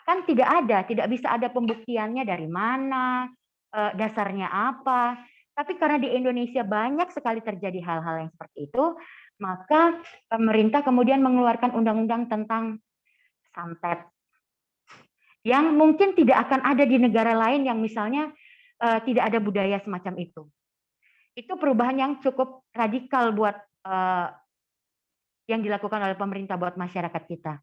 kan tidak bisa ada pembuktiannya dari mana, dasarnya apa. Tapi karena di Indonesia banyak sekali terjadi hal-hal yang seperti itu, maka pemerintah kemudian mengeluarkan undang-undang tentang santet. Yang mungkin tidak akan ada di negara lain yang misalnya tidak ada budaya semacam itu. Itu perubahan yang cukup radikal buat yang dilakukan oleh pemerintah buat masyarakat kita.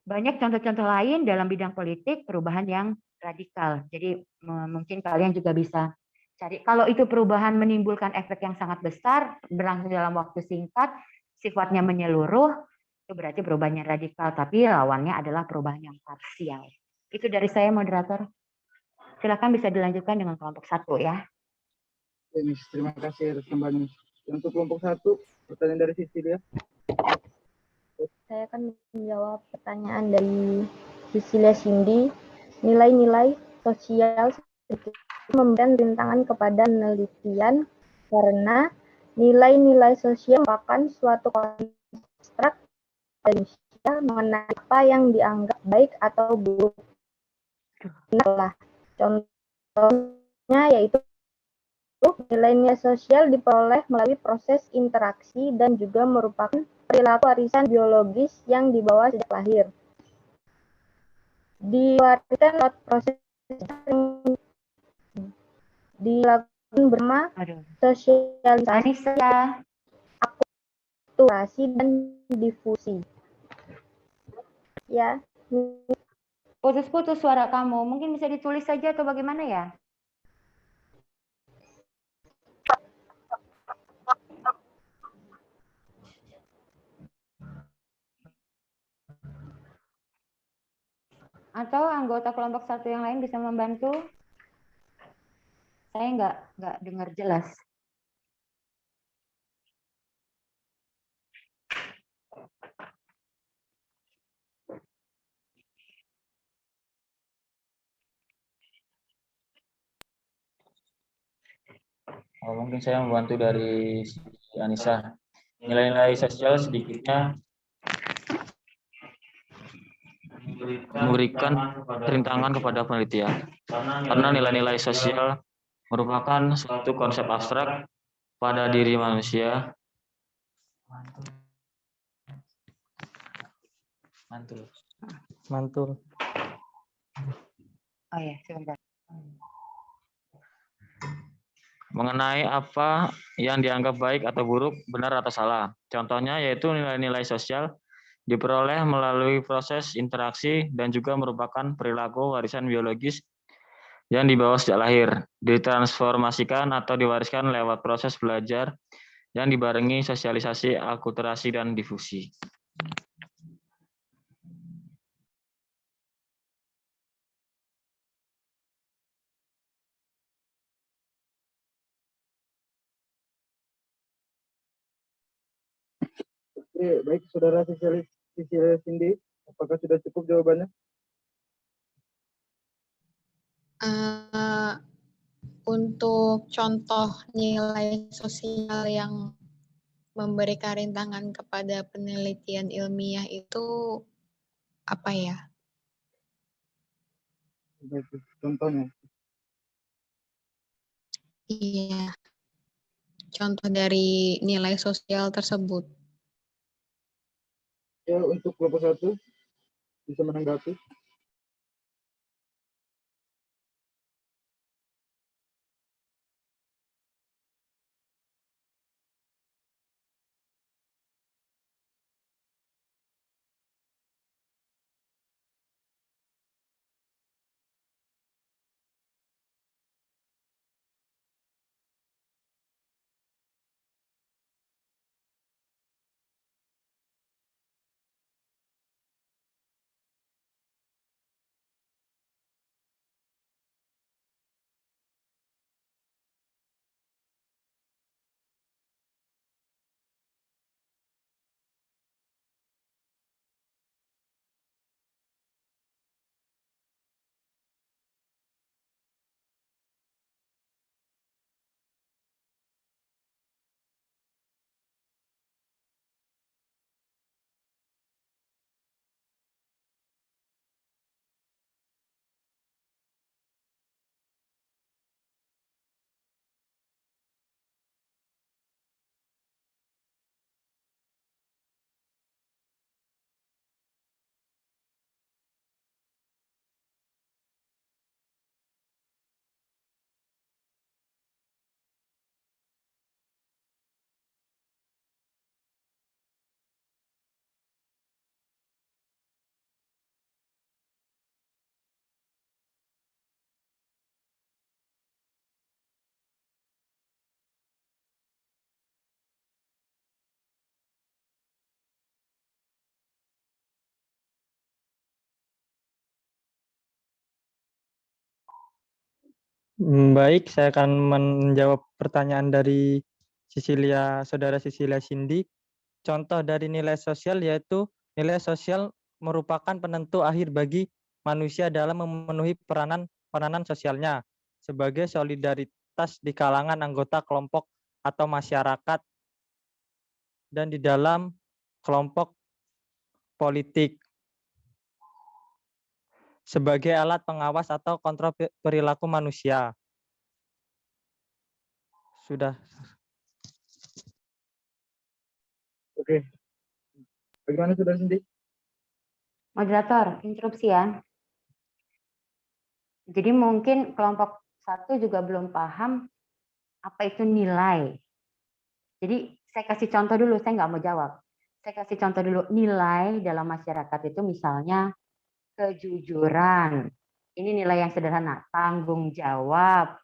Banyak contoh-contoh lain dalam bidang politik perubahan yang radikal. Jadi mungkin kalian juga bisa cari. Kalau itu perubahan menimbulkan efek yang sangat besar, berlangsung dalam waktu singkat, sifatnya menyeluruh, itu berarti perubahan yang radikal. Tapi lawannya adalah perubahan yang parsial. Itu dari saya, moderator. Silakan bisa dilanjutkan dengan kelompok 1 ya. Terima kasih atas tambahan. Untuk kelompok 1, pertanyaan dari Cecilia. Saya akan menjawab pertanyaan dari Cecilia Cindy. Nilai-nilai sosial memberikan rintangan kepada penelitian karena nilai-nilai sosial merupakan suatu konstruk manusia mengenai apa yang dianggap baik atau buruk. Contohnya yaitu nilai-nilai sosial diperoleh melalui proses interaksi dan juga merupakan perilaku warisan biologis yang dibawa sejak lahir. Diwariskan lewat proses dilakukan bersama sosialisasi, akulturasi, dan difusi. Ya. Putus-putus suara kamu. Mungkin bisa ditulis saja atau bagaimana ya? Atau anggota kelompok 1 yang lain bisa membantu? Saya nggak dengar jelas. Mungkin saya membantu dari Anissa. Nilai-nilai sosial sedikitnya memberikan perintangan kepada penelitian. Karena nilai-nilai sosial merupakan suatu konsep abstrak pada diri manusia. Mantul. Oh ya, sebentar. Mengenai apa yang dianggap baik atau buruk, benar atau salah. Contohnya yaitu nilai-nilai sosial diperoleh melalui proses interaksi dan juga merupakan perilaku warisan biologis yang dibawa sejak lahir, ditransformasikan atau diwariskan lewat proses belajar yang dibarengi sosialisasi, akulturasi, dan difusi. Oke, baik Saudara Cecilia Cindy, apakah sudah cukup jawabannya? Untuk contoh nilai sosial yang memberikan rintangan kepada penelitian ilmiah itu apa ya? Contohnya. Iya, contoh dari nilai sosial tersebut. Ya, untuk kelompok 1 bisa menanggapi. Baik, saya akan menjawab pertanyaan dari Saudara Cecilia Cindy. Contoh dari nilai sosial yaitu nilai sosial merupakan penentu akhir bagi manusia dalam memenuhi peranan sosialnya sebagai solidaritas di kalangan anggota kelompok atau masyarakat dan di dalam kelompok politik sebagai alat pengawas atau kontrol perilaku manusia. Sudah. Oke. Bagaimana Saudara Cindy? Moderator, interupsi ya. Jadi mungkin kelompok 1 juga belum paham apa itu nilai. Jadi saya kasih contoh dulu, saya nggak mau jawab. Saya kasih contoh dulu, nilai dalam masyarakat itu misalnya kejujuran. Ini nilai yang sederhana, tanggung jawab,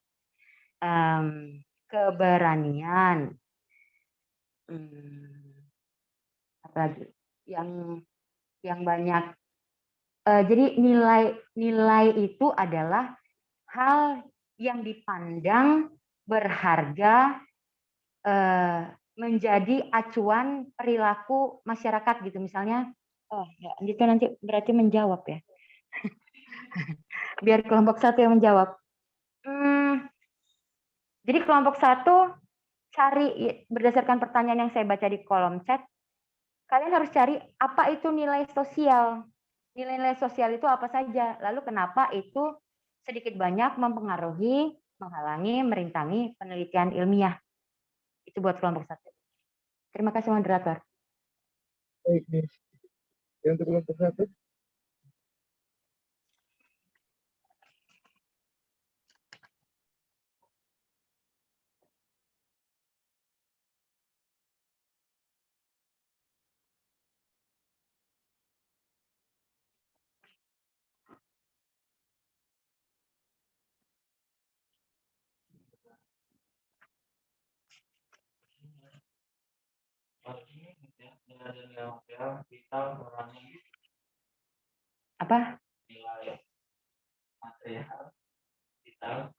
keberanian, apalagi yang banyak. Jadi nilai itu adalah hal yang dipandang berharga, menjadi acuan perilaku masyarakat gitu. Misalnya, ya, itu nanti berarti menjawab ya. Biar kelompok 1 yang menjawab. Jadi kelompok 1 cari berdasarkan pertanyaan yang saya baca di kolom chat, kalian harus cari apa itu nilai sosial. nilai-nilai sosial itu apa saja, lalu kenapa itu sedikit banyak mempengaruhi, menghalangi, merintangi penelitian ilmiah. Itu buat kelompok 1. Terima kasih moderator. Baik, Miss. Yang untuk kelompok 1. Apa? Nilai material kita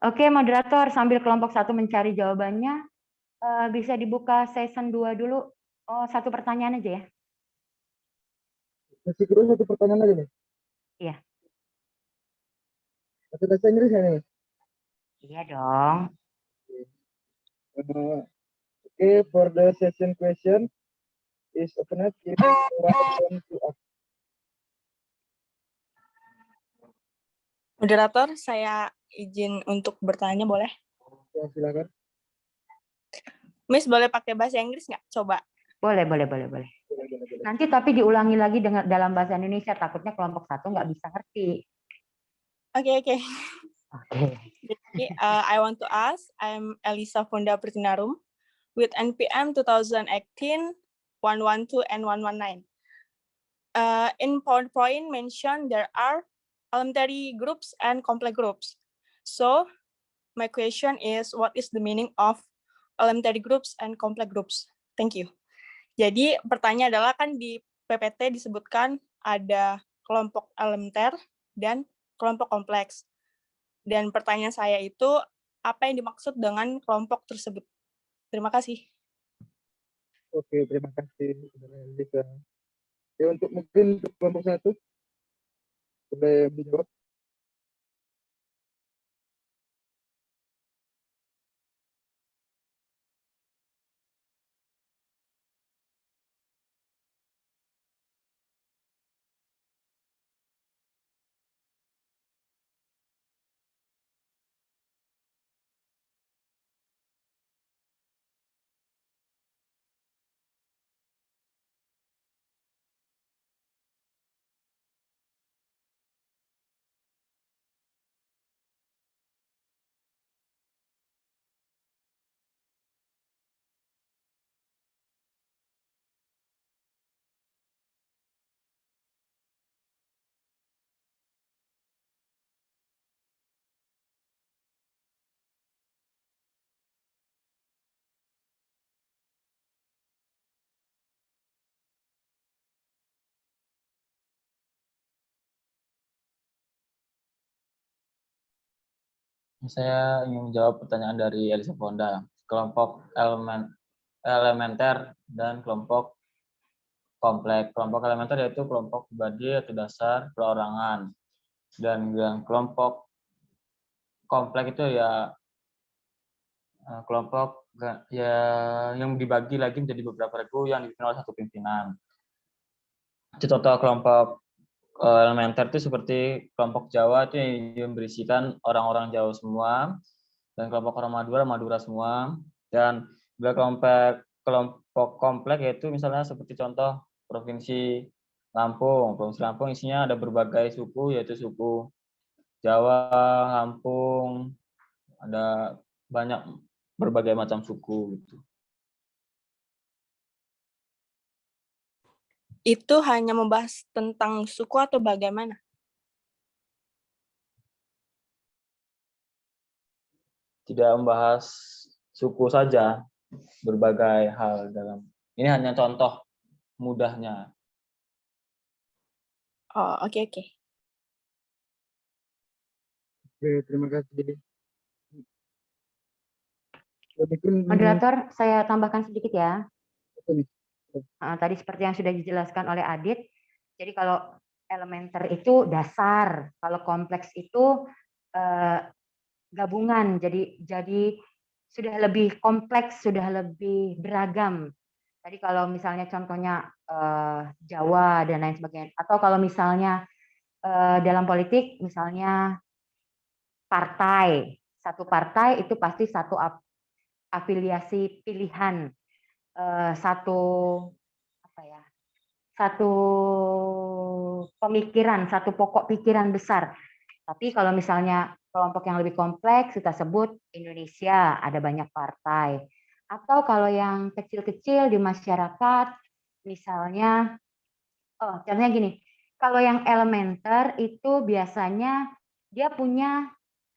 Oke, moderator, sambil kelompok 1 mencari jawabannya, bisa dibuka season 2 dulu. Oh, 1 pertanyaan aja ya. Masih kurang 1 pertanyaan lagi nih. Iya. Pakai bahasa Inggris ya nih? Iya dong. Okay, for the session question is open if one to ask. Moderator, saya izin untuk bertanya, boleh? Ya, silakan. Miss, boleh pakai bahasa Inggris nggak? Coba. Boleh. Nanti tapi diulangi lagi dengan dalam bahasa Indonesia, takutnya kelompok 1 nggak bisa ngerti. Oke. Oke. Jadi, I want to ask, I'm Elisa Fonda Pritinarum with NPM 2018, 112, and 119. In PowerPoint mentioned there are elementary groups and complex groups. So, my question is, what is the meaning of elementary groups and complex groups? Thank you. Jadi, pertanyaan adalah kan di PPT disebutkan ada kelompok elementer dan kelompok kompleks. Dan pertanyaan saya itu, apa yang dimaksud dengan kelompok tersebut? Terima kasih. Oke, terima kasih. Bisa. Ya, untuk mungkin untuk kelompok 1, boleh dijawab. Saya ingin menjawab pertanyaan dari Elisa Fonda. Kelompok elementer dan kelompok kompleks. Kelompok elementer yaitu kelompok pribadi atau dasar perorangan. Dan kelompok kompleks itu ya kelompok ya yang dibagi lagi menjadi beberapa regu yang dipimpin oleh satu pimpinan. Contoh kelompok elementer itu seperti kelompok Jawa itu yang berisikan orang-orang Jawa semua, dan kelompok orang Madura semua, dan kelompok kompleks yaitu misalnya seperti contoh Provinsi Lampung. Provinsi Lampung isinya ada berbagai suku, yaitu suku Jawa, Lampung, ada banyak berbagai macam suku gitu. Itu hanya membahas tentang suku atau bagaimana? Tidak membahas suku saja, berbagai hal dalam. Ini hanya contoh mudahnya. Oh, oke. Oke, terima kasih. Moderator, saya tambahkan sedikit ya. Tadi seperti yang sudah dijelaskan oleh Adit, jadi kalau elementer itu dasar, kalau kompleks itu gabungan. Jadi sudah lebih kompleks, sudah lebih beragam. Tadi kalau misalnya contohnya Jawa dan lain sebagainya, atau kalau misalnya dalam politik misalnya partai, satu partai itu pasti satu afiliasi pilihan, satu apa ya, satu pemikiran, satu pokok pikiran besar. Tapi kalau misalnya kelompok yang lebih kompleks kita sebut Indonesia, ada banyak partai. Atau kalau yang kecil-kecil di masyarakat, misalnya, contohnya gini, kalau yang elementer itu biasanya dia punya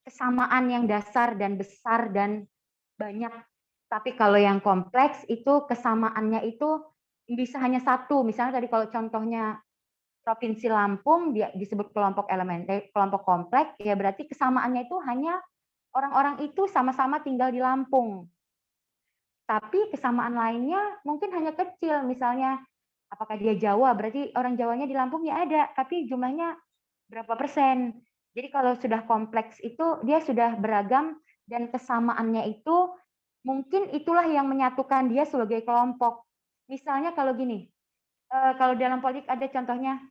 kesamaan yang dasar dan besar dan banyak. Tapi kalau yang kompleks itu kesamaannya itu bisa hanya satu. Misalnya tadi kalau contohnya Provinsi Lampung dia disebut kelompok elementer, kelompok kompleks, ya berarti kesamaannya itu hanya orang-orang itu sama-sama tinggal di Lampung. Tapi kesamaan lainnya mungkin hanya kecil, misalnya apakah dia Jawa, berarti orang Jawanya di Lampung ya ada, tapi jumlahnya berapa persen. Jadi kalau sudah kompleks itu dia sudah beragam dan kesamaannya itu mungkin itulah yang menyatukan dia sebagai kelompok. Misalnya kalau gini, kalau dalam politik ada contohnya,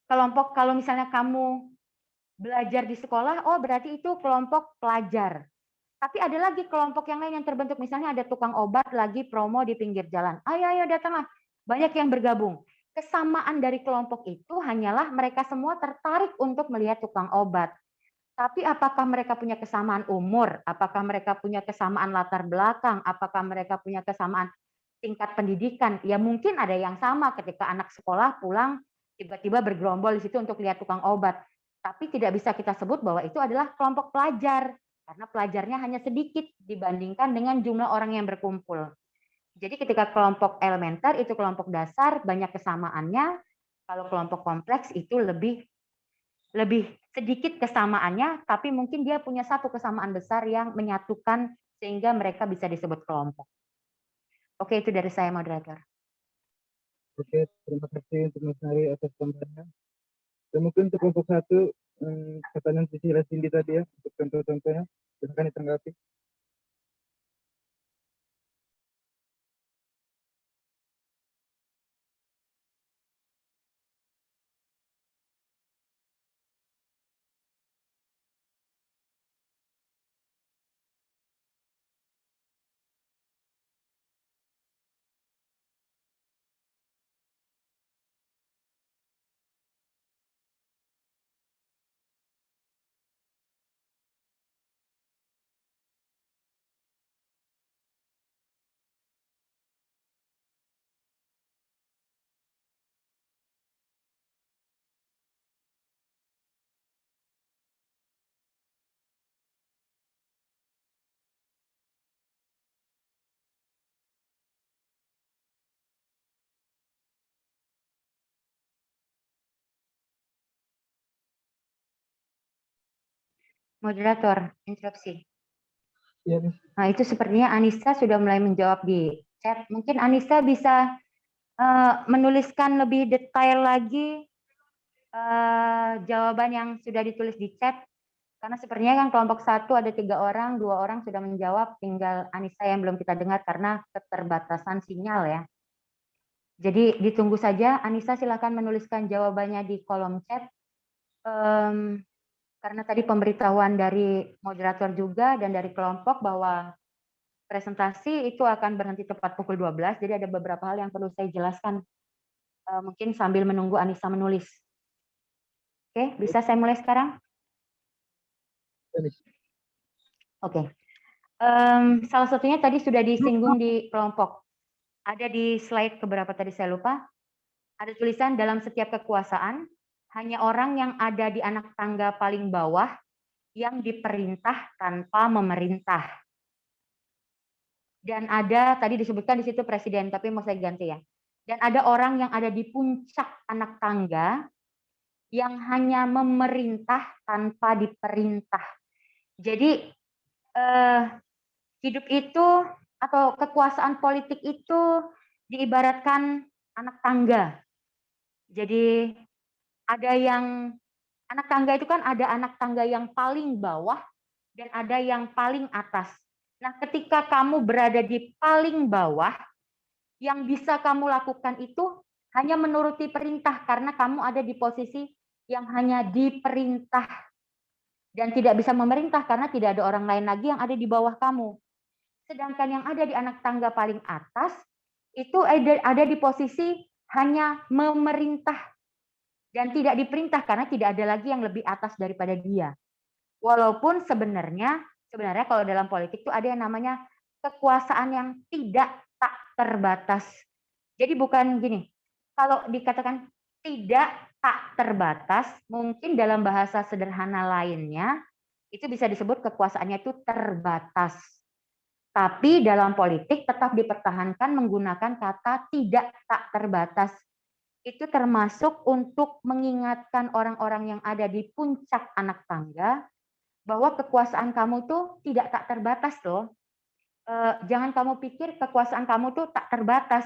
kelompok kalau misalnya kamu belajar di sekolah, oh berarti itu kelompok pelajar. Tapi ada lagi kelompok yang lain yang terbentuk, misalnya ada tukang obat lagi promo di pinggir jalan. Ayo datanglah, banyak yang bergabung. Kesamaan dari kelompok itu hanyalah mereka semua tertarik untuk melihat tukang obat. Tapi apakah mereka punya kesamaan umur? Apakah mereka punya kesamaan latar belakang? Apakah mereka punya kesamaan tingkat pendidikan? Ya mungkin ada yang sama ketika anak sekolah pulang tiba-tiba bergerombol di situ untuk lihat tukang obat. Tapi tidak bisa kita sebut bahwa itu adalah kelompok pelajar. Karena pelajarnya hanya sedikit dibandingkan dengan jumlah orang yang berkumpul. Jadi ketika kelompok elementer itu kelompok dasar, banyak kesamaannya. Kalau kelompok kompleks itu lebih sedikit kesamaannya, tapi mungkin dia punya satu kesamaan besar yang menyatukan sehingga mereka bisa disebut kelompok. Oke, itu dari saya, moderator. Oke, terima kasih untuk Mas Nari atas tambahannya. Dan mungkin untuk kelompok 1, pertanyaan Sisi Cindy tadi ya, untuk contoh-contohnya, silakan ditanggapi. Moderator, interupsi. Ya, Nah, itu sepertinya Anissa sudah mulai menjawab di chat. Mungkin Anissa bisa menuliskan lebih detail lagi jawaban yang sudah ditulis di chat. Karena sepertinya kan kelompok 1 ada 3 orang, 2 orang sudah menjawab, tinggal Anissa yang belum kita dengar karena keterbatasan sinyal ya. Jadi ditunggu saja, Anissa silakan menuliskan jawabannya di kolom chat. Karena tadi pemberitahuan dari moderator juga dan dari kelompok bahwa presentasi itu akan berhenti tepat pukul 12, jadi ada beberapa hal yang perlu saya jelaskan. Mungkin sambil menunggu Anissa menulis. Oke, bisa saya mulai sekarang? Oke. Salah satunya tadi sudah disinggung di kelompok. Ada di slide keberapa tadi saya lupa. Ada tulisan dalam setiap kekuasaan, hanya orang yang ada di anak tangga paling bawah yang diperintah tanpa memerintah. Dan ada, tadi disebutkan di situ presiden, tapi mau saya ganti ya. Dan ada orang yang ada di puncak anak tangga yang hanya memerintah tanpa diperintah. Jadi hidup itu atau kekuasaan politik itu diibaratkan anak tangga. Jadi Ada yang anak tangga itu kan ada anak tangga yang paling bawah dan ada yang paling atas. Nah, ketika kamu berada di paling bawah, yang bisa kamu lakukan itu hanya menuruti perintah karena kamu ada di posisi yang hanya diperintah dan tidak bisa memerintah karena tidak ada orang lain lagi yang ada di bawah kamu. Sedangkan yang ada di anak tangga paling atas itu ada di posisi hanya memerintah dan tidak diperintah karena tidak ada lagi yang lebih atas daripada dia. Walaupun sebenarnya kalau dalam politik itu ada yang namanya kekuasaan yang tidak tak terbatas. Jadi bukan gini, kalau dikatakan tidak tak terbatas, mungkin dalam bahasa sederhana lainnya itu bisa disebut kekuasaannya itu terbatas. Tapi dalam politik tetap dipertahankan menggunakan kata tidak tak terbatas. Itu termasuk untuk mengingatkan orang-orang yang ada di puncak anak tangga bahwa kekuasaan kamu tuh tidak tak terbatas loh. Jangan kamu pikir kekuasaan kamu tuh tak terbatas.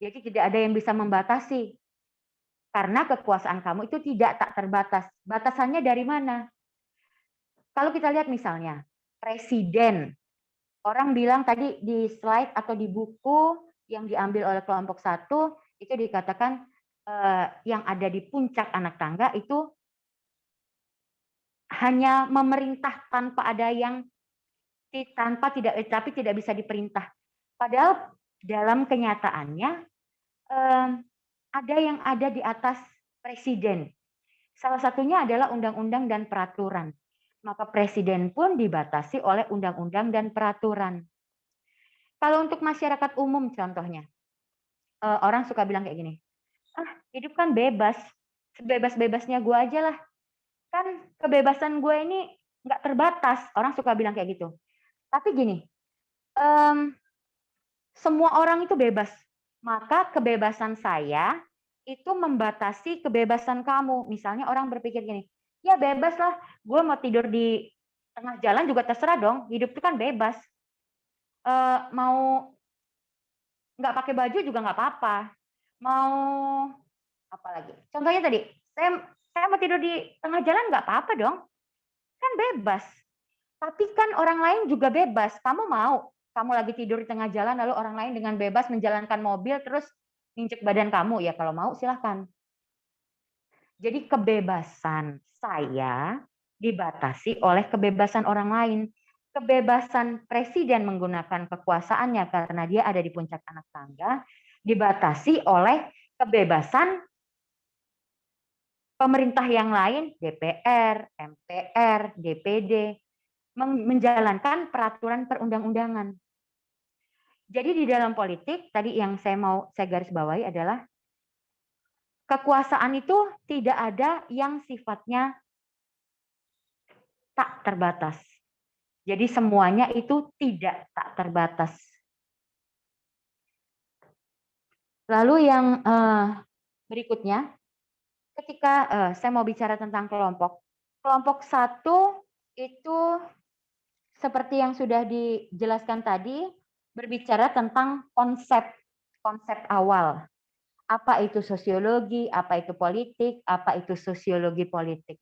Jadi tidak ada yang bisa membatasi. Karena kekuasaan kamu itu tidak tak terbatas. Batasannya dari mana? Kalau kita lihat misalnya, presiden. Orang bilang tadi di slide atau di buku yang diambil oleh kelompok 1, itu dikatakan yang ada di puncak anak tangga itu hanya memerintah tanpa ada yang tapi tidak bisa diperintah. Padahal dalam kenyataannya ada yang ada di atas presiden. Salah satunya adalah undang-undang dan peraturan. Maka presiden pun dibatasi oleh undang-undang dan peraturan. Kalau untuk masyarakat umum contohnya, orang suka bilang kayak gini, hidup kan bebas, sebebas-bebasnya gue aja lah. Kan kebebasan gue ini nggak terbatas, orang suka bilang kayak gitu. Tapi gini, semua orang itu bebas. Maka kebebasan saya itu membatasi kebebasan kamu. Misalnya orang berpikir gini, ya bebas lah, gue mau tidur di tengah jalan juga terserah dong, hidup itu kan bebas. Mau nggak pakai baju juga nggak apa-apa. Mau apa lagi? Contohnya tadi, saya mau tidur di tengah jalan nggak apa-apa dong, kan bebas. Tapi kan orang lain juga bebas. Kamu mau? Kamu lagi tidur di tengah jalan, lalu orang lain dengan bebas menjalankan mobil, terus nginjek badan kamu. Ya kalau mau silahkan. Jadi kebebasan saya dibatasi oleh kebebasan orang lain. Kebebasan presiden menggunakan kekuasaannya karena dia ada di puncak anak tangga, dibatasi oleh kebebasan pemerintah yang lain, DPR, MPR, DPD, menjalankan peraturan perundang-undangan. Jadi di dalam politik, tadi yang saya garis bawahi adalah kekuasaan itu tidak ada yang sifatnya tak terbatas. Jadi semuanya itu tidak tak terbatas. Lalu yang berikutnya, ketika saya mau bicara tentang kelompok 1 itu seperti yang sudah dijelaskan tadi, berbicara tentang konsep awal. Apa itu sosiologi, apa itu politik, apa itu sosiologi politik.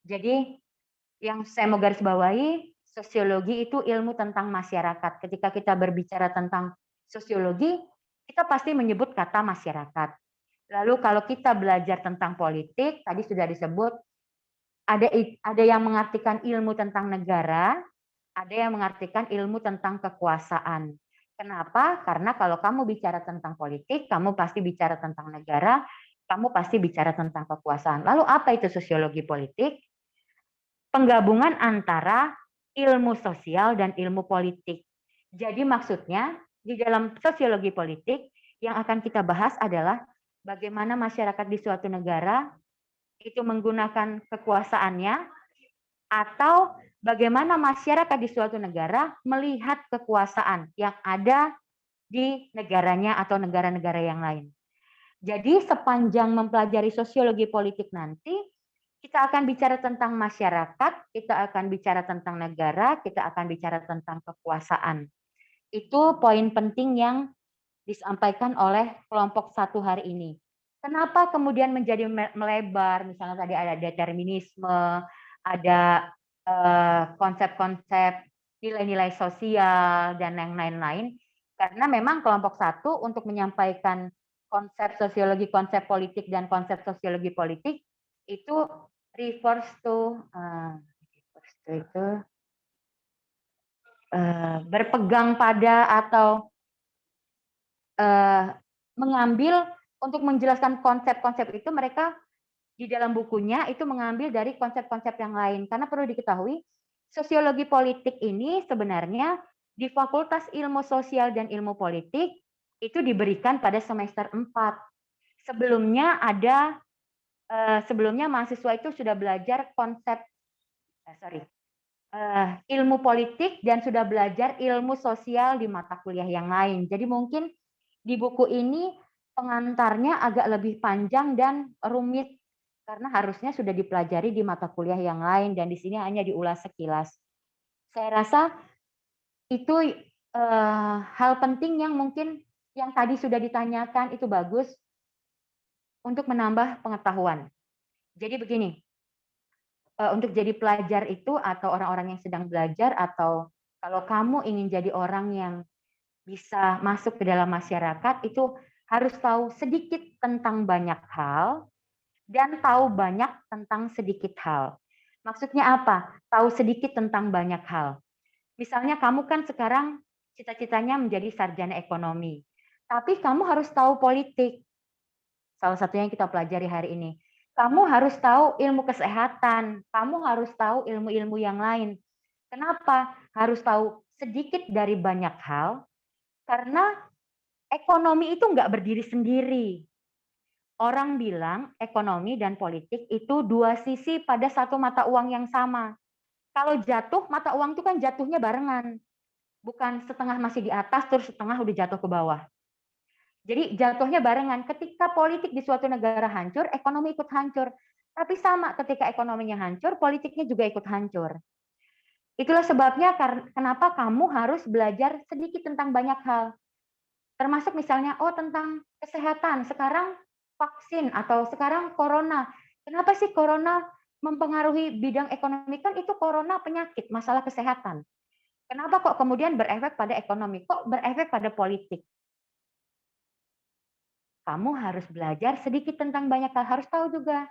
Jadi yang saya mau garis bawahi, sosiologi itu ilmu tentang masyarakat. Ketika kita berbicara tentang sosiologi, kita pasti menyebut kata masyarakat. Lalu kalau kita belajar tentang politik, tadi sudah disebut, ada yang mengartikan ilmu tentang negara, ada yang mengartikan ilmu tentang kekuasaan. Kenapa? Karena kalau kamu bicara tentang politik, kamu pasti bicara tentang negara, kamu pasti bicara tentang kekuasaan. Lalu apa itu sosiologi politik? Penggabungan antara ilmu sosial dan ilmu politik. Jadi maksudnya di dalam sosiologi politik yang akan kita bahas adalah bagaimana masyarakat di suatu negara itu menggunakan kekuasaannya atau bagaimana masyarakat di suatu negara melihat kekuasaan yang ada di negaranya atau negara-negara yang lain. Jadi sepanjang mempelajari sosiologi politik nanti, kita akan bicara tentang masyarakat, kita akan bicara tentang negara, kita akan bicara tentang kekuasaan. Itu poin penting yang disampaikan oleh kelompok 1 hari ini. Kenapa kemudian menjadi melebar? Misalnya tadi ada determinisme, ada konsep-konsep nilai-nilai sosial dan yang lain-lain. Karena memang kelompok 1 untuk menyampaikan konsep sosiologi, konsep politik dan konsep sosiologi politik itu refers to itu berpegang pada atau mengambil untuk menjelaskan konsep-konsep itu, mereka di dalam bukunya itu mengambil dari konsep-konsep yang lain. Karena perlu diketahui, sosiologi politik ini sebenarnya di Fakultas Ilmu Sosial dan Ilmu Politik itu diberikan pada semester 4. Sebelumnya mahasiswa itu sudah belajar konsep ilmu politik dan sudah belajar ilmu sosial di mata kuliah yang lain. Jadi mungkin di buku ini pengantarnya agak lebih panjang dan rumit karena harusnya sudah dipelajari di mata kuliah yang lain dan di sini hanya diulas sekilas. Saya rasa itu hal penting yang mungkin yang tadi sudah ditanyakan itu bagus untuk menambah pengetahuan. Jadi begini, untuk jadi pelajar itu atau orang-orang yang sedang belajar atau kalau kamu ingin jadi orang yang bisa masuk ke dalam masyarakat itu harus tahu sedikit tentang banyak hal dan tahu banyak tentang sedikit hal. Maksudnya apa? Tahu sedikit tentang banyak hal. Misalnya kamu kan sekarang cita-citanya menjadi sarjana ekonomi. Tapi kamu harus tahu politik. Salah satunya yang kita pelajari hari ini. Kamu harus tahu ilmu kesehatan. Kamu harus tahu ilmu-ilmu yang lain. Kenapa? Harus tahu sedikit dari banyak hal. Karena ekonomi itu nggak berdiri sendiri. Orang bilang ekonomi dan politik itu dua sisi pada satu mata uang yang sama. Kalau jatuh, mata uang itu kan jatuhnya barengan. Bukan setengah masih di atas, terus setengah udah jatuh ke bawah. Jadi jatuhnya barengan. Ketika politik di suatu negara hancur, ekonomi ikut hancur. Tapi sama ketika ekonominya hancur, politiknya juga ikut hancur. Itulah sebabnya kenapa kamu harus belajar sedikit tentang banyak hal. Termasuk misalnya, tentang kesehatan, sekarang vaksin atau sekarang corona. Kenapa sih corona mempengaruhi bidang ekonomi? Kan itu corona penyakit, masalah kesehatan. Kenapa kok kemudian berefek pada ekonomi? Kok berefek pada politik? Kamu harus belajar sedikit tentang banyak hal. Harus tahu juga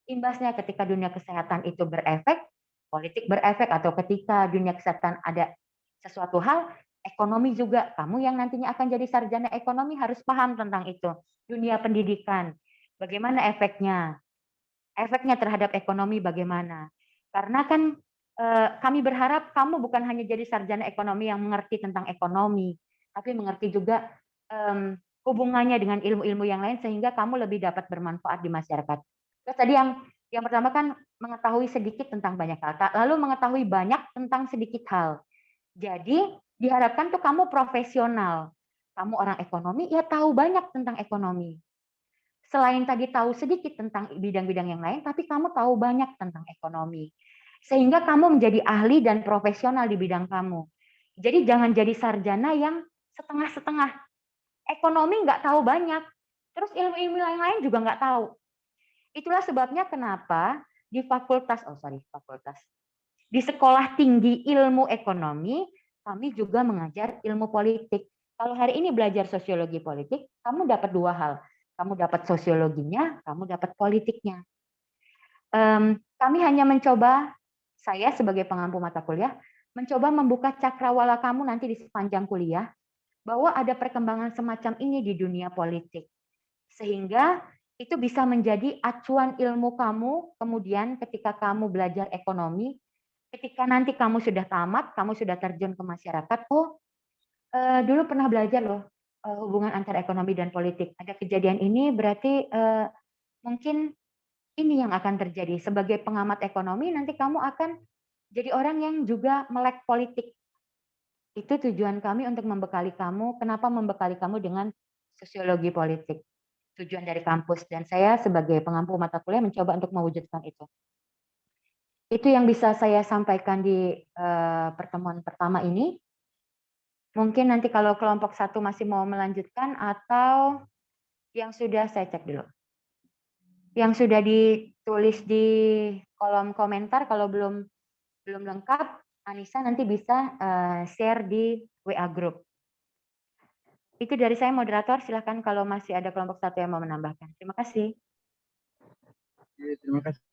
imbasnya ketika dunia kesehatan itu berefek, politik berefek, atau ketika dunia kesehatan ada sesuatu hal, ekonomi juga. Kamu yang nantinya akan jadi sarjana ekonomi harus paham tentang itu. Dunia pendidikan, bagaimana efeknya? Efeknya terhadap ekonomi bagaimana? Karena kan kami berharap kamu bukan hanya jadi sarjana ekonomi yang mengerti tentang ekonomi, tapi mengerti juga hubungannya dengan ilmu-ilmu yang lain sehingga kamu lebih dapat bermanfaat di masyarakat. Terus tadi yang pertama kan mengetahui sedikit tentang banyak hal, lalu mengetahui banyak tentang sedikit hal. Jadi diharapkan tuh kamu profesional. Kamu orang ekonomi, ya tahu banyak tentang ekonomi. Selain tadi tahu sedikit tentang bidang-bidang yang lain, tapi kamu tahu banyak tentang ekonomi. Sehingga kamu menjadi ahli dan profesional di bidang kamu. Jadi jangan jadi sarjana yang setengah-setengah. Ekonomi nggak tahu banyak. Terus ilmu-ilmu yang lain juga nggak tahu. Itulah sebabnya kenapa di di sekolah tinggi ilmu ekonomi, kami juga mengajar ilmu politik. Kalau hari ini belajar sosiologi politik, kamu dapat dua hal. Kamu dapat sosiologinya, kamu dapat politiknya. Kami hanya mencoba, saya sebagai pengampu mata kuliah, mencoba membuka cakrawala kamu nanti di sepanjang kuliah, bahwa ada perkembangan semacam ini di dunia politik. Sehingga itu bisa menjadi acuan ilmu kamu, kemudian ketika kamu belajar ekonomi, ketika nanti kamu sudah tamat, kamu sudah terjun ke masyarakat, dulu pernah belajar loh hubungan antara ekonomi dan politik. Ada kejadian ini berarti mungkin ini yang akan terjadi. Sebagai pengamat ekonomi, nanti kamu akan jadi orang yang juga melek politik. Itu tujuan kami untuk membekali kamu. Kenapa membekali kamu dengan sosiologi politik? Tujuan dari kampus. Dan saya sebagai pengampu mata kuliah mencoba untuk mewujudkan itu. Itu yang bisa saya sampaikan di pertemuan pertama ini. Mungkin nanti kalau kelompok 1 masih mau melanjutkan atau yang sudah saya cek dulu. Yang sudah ditulis di kolom komentar kalau belum lengkap, Anissa nanti bisa share di WA group. Itu dari saya moderator, silahkan kalau masih ada kelompok 1 yang mau menambahkan. Terima kasih. Oke, terima kasih.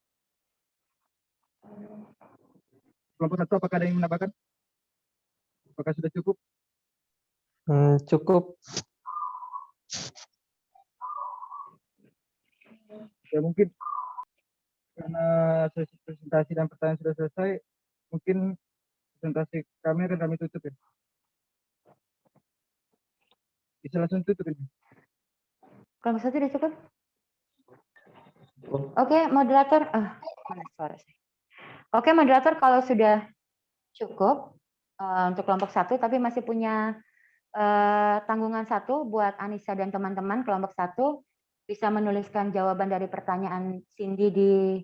Kelompok 1 apakah ada yang menambahkan? Apakah sudah cukup? Cukup. Ya mungkin karena sesi presentasi dan pertanyaan sudah selesai, mungkin presentasi kami akan kami tutup ya. Bisa langsung tutup ini. Kelompok 1 sudah cukup? Oke, moderator. Mana suara saya? Oke, moderator, kalau sudah cukup untuk kelompok 1, tapi masih punya tanggungan 1 buat Anissa dan teman-teman kelompok 1 bisa menuliskan jawaban dari pertanyaan Cindy di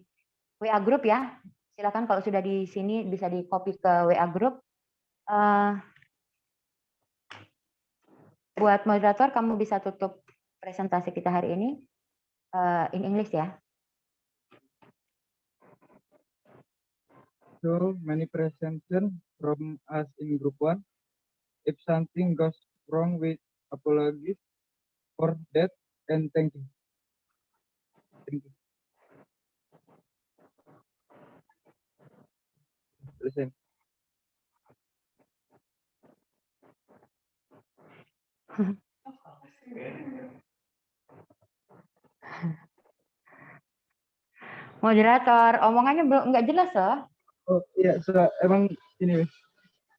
WA group ya. Silakan kalau sudah di sini bisa di copy ke WA group. Buat moderator, kamu bisa tutup presentasi kita hari ini in English ya. So many presentation from us in group 1. If something goes wrong, we apologize for that and thank you. Thank you. Listen. Moderator, omongannya belum nggak jelas loh. Oh iya, emang ini Miss.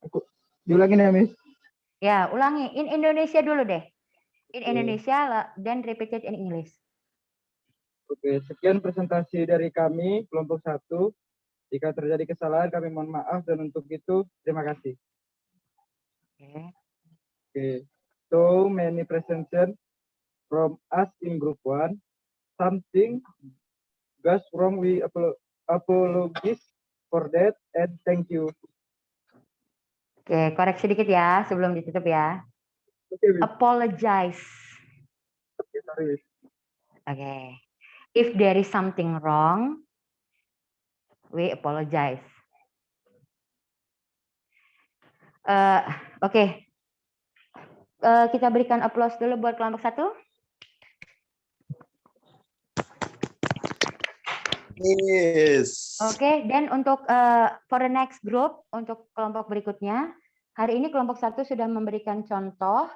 Aku diulangin ya Miss. Ya, ulangi. In Indonesia dulu deh. In Oke. Indonesia dan repeated in English. Oke, sekian presentasi dari kami kelompok 1. Jika terjadi kesalahan kami mohon maaf dan untuk itu terima kasih. Oke. So many presentation from us in group 1. Something goes wrong, we apologize for that and thank you. Oke, koreksi dikit ya sebelum ditutup ya. Oke, Miss. Apologize. Oke, sorry. Oke. If there is something wrong, we apologize. Oke. Kita berikan applause dulu buat kelompok 1. Yes. Oke, dan untuk for the next group, untuk kelompok berikutnya, hari ini kelompok 1 sudah memberikan contoh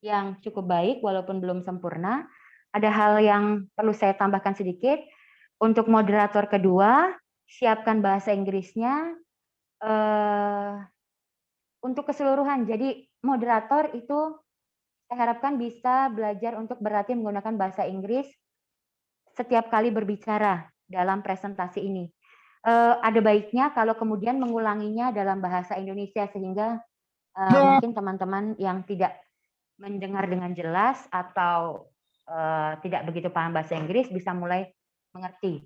yang cukup baik walaupun belum sempurna. Ada hal yang perlu saya tambahkan sedikit. Untuk moderator kedua, siapkan bahasa Inggrisnya untuk keseluruhan. Jadi moderator itu saya harapkan bisa belajar untuk berlatih menggunakan bahasa Inggris setiap kali berbicara dalam presentasi ini. Ada baiknya kalau kemudian mengulanginya dalam bahasa Indonesia sehingga mungkin teman-teman yang tidak mendengar dengan jelas atau tidak begitu paham bahasa Inggris bisa mulai mengerti.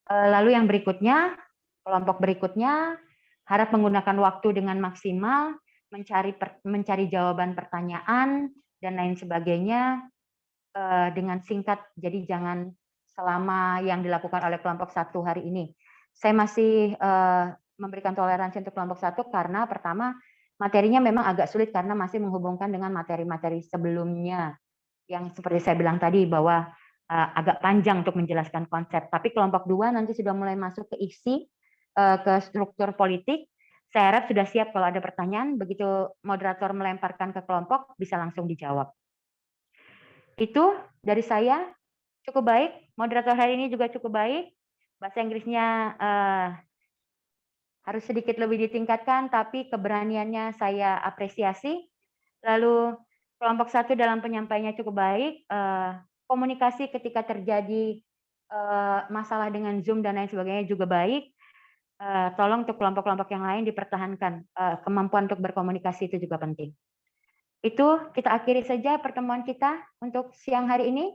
Lalu yang berikutnya, kelompok berikutnya harap menggunakan waktu dengan maksimal, mencari jawaban pertanyaan dan lain sebagainya dengan singkat. Jadi jangan selama yang dilakukan oleh kelompok 1 hari ini. Saya masih memberikan toleransi untuk kelompok 1 karena pertama materinya memang agak sulit karena masih menghubungkan dengan materi-materi sebelumnya yang seperti saya bilang tadi bahwa agak panjang untuk menjelaskan konsep. Tapi kelompok 2 nanti sudah mulai masuk ke isi, ke struktur politik. Saya harap sudah siap kalau ada pertanyaan, begitu moderator melemparkan ke kelompok bisa langsung dijawab. Itu dari saya cukup baik. Moderator hari ini juga cukup baik. Bahasa Inggrisnya harus sedikit lebih ditingkatkan, tapi keberaniannya saya apresiasi. Lalu kelompok 1 dalam penyampaiannya cukup baik. Komunikasi ketika terjadi masalah dengan Zoom dan lain sebagainya juga baik. Tolong untuk kelompok-kelompok yang lain dipertahankan. Kemampuan untuk berkomunikasi itu juga penting. Itu kita akhiri saja pertemuan kita untuk siang hari ini.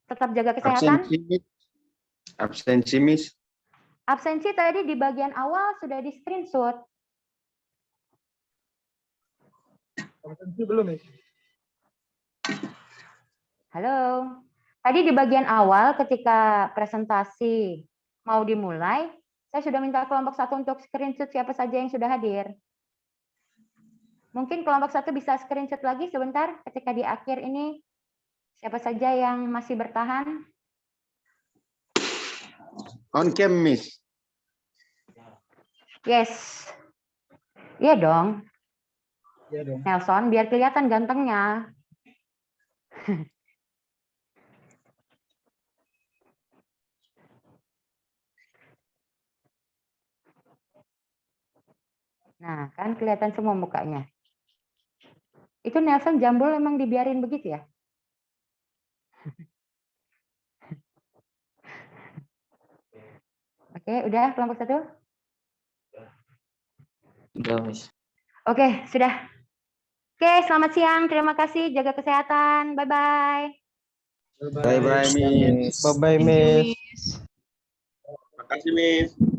Tetap jaga kesehatan. Absensi, Miss. Absensi tadi di bagian awal sudah di screenshot. Absensi belum, Miss? Halo. Tadi di bagian awal ketika presentasi mau dimulai, saya sudah minta kelompok 1 untuk screenshot siapa saja yang sudah hadir. Mungkin kelompok 1 bisa screenshot lagi sebentar ketika di akhir ini siapa saja yang masih bertahan. On cam, Miss. Yes. Iya dong. Iya dong. Nelson, biar kelihatan gantengnya. Nah, kan kelihatan semua mukanya. Itu Nelson jambul emang dibiarin begitu ya? Oke, udah kelompok 1? Udah, Miss. Oke, sudah. Oke, selamat siang. Terima kasih. Jaga kesehatan. Bye-bye. Bye-bye, Miss. Bye-bye, Miss. Makasih, Miss.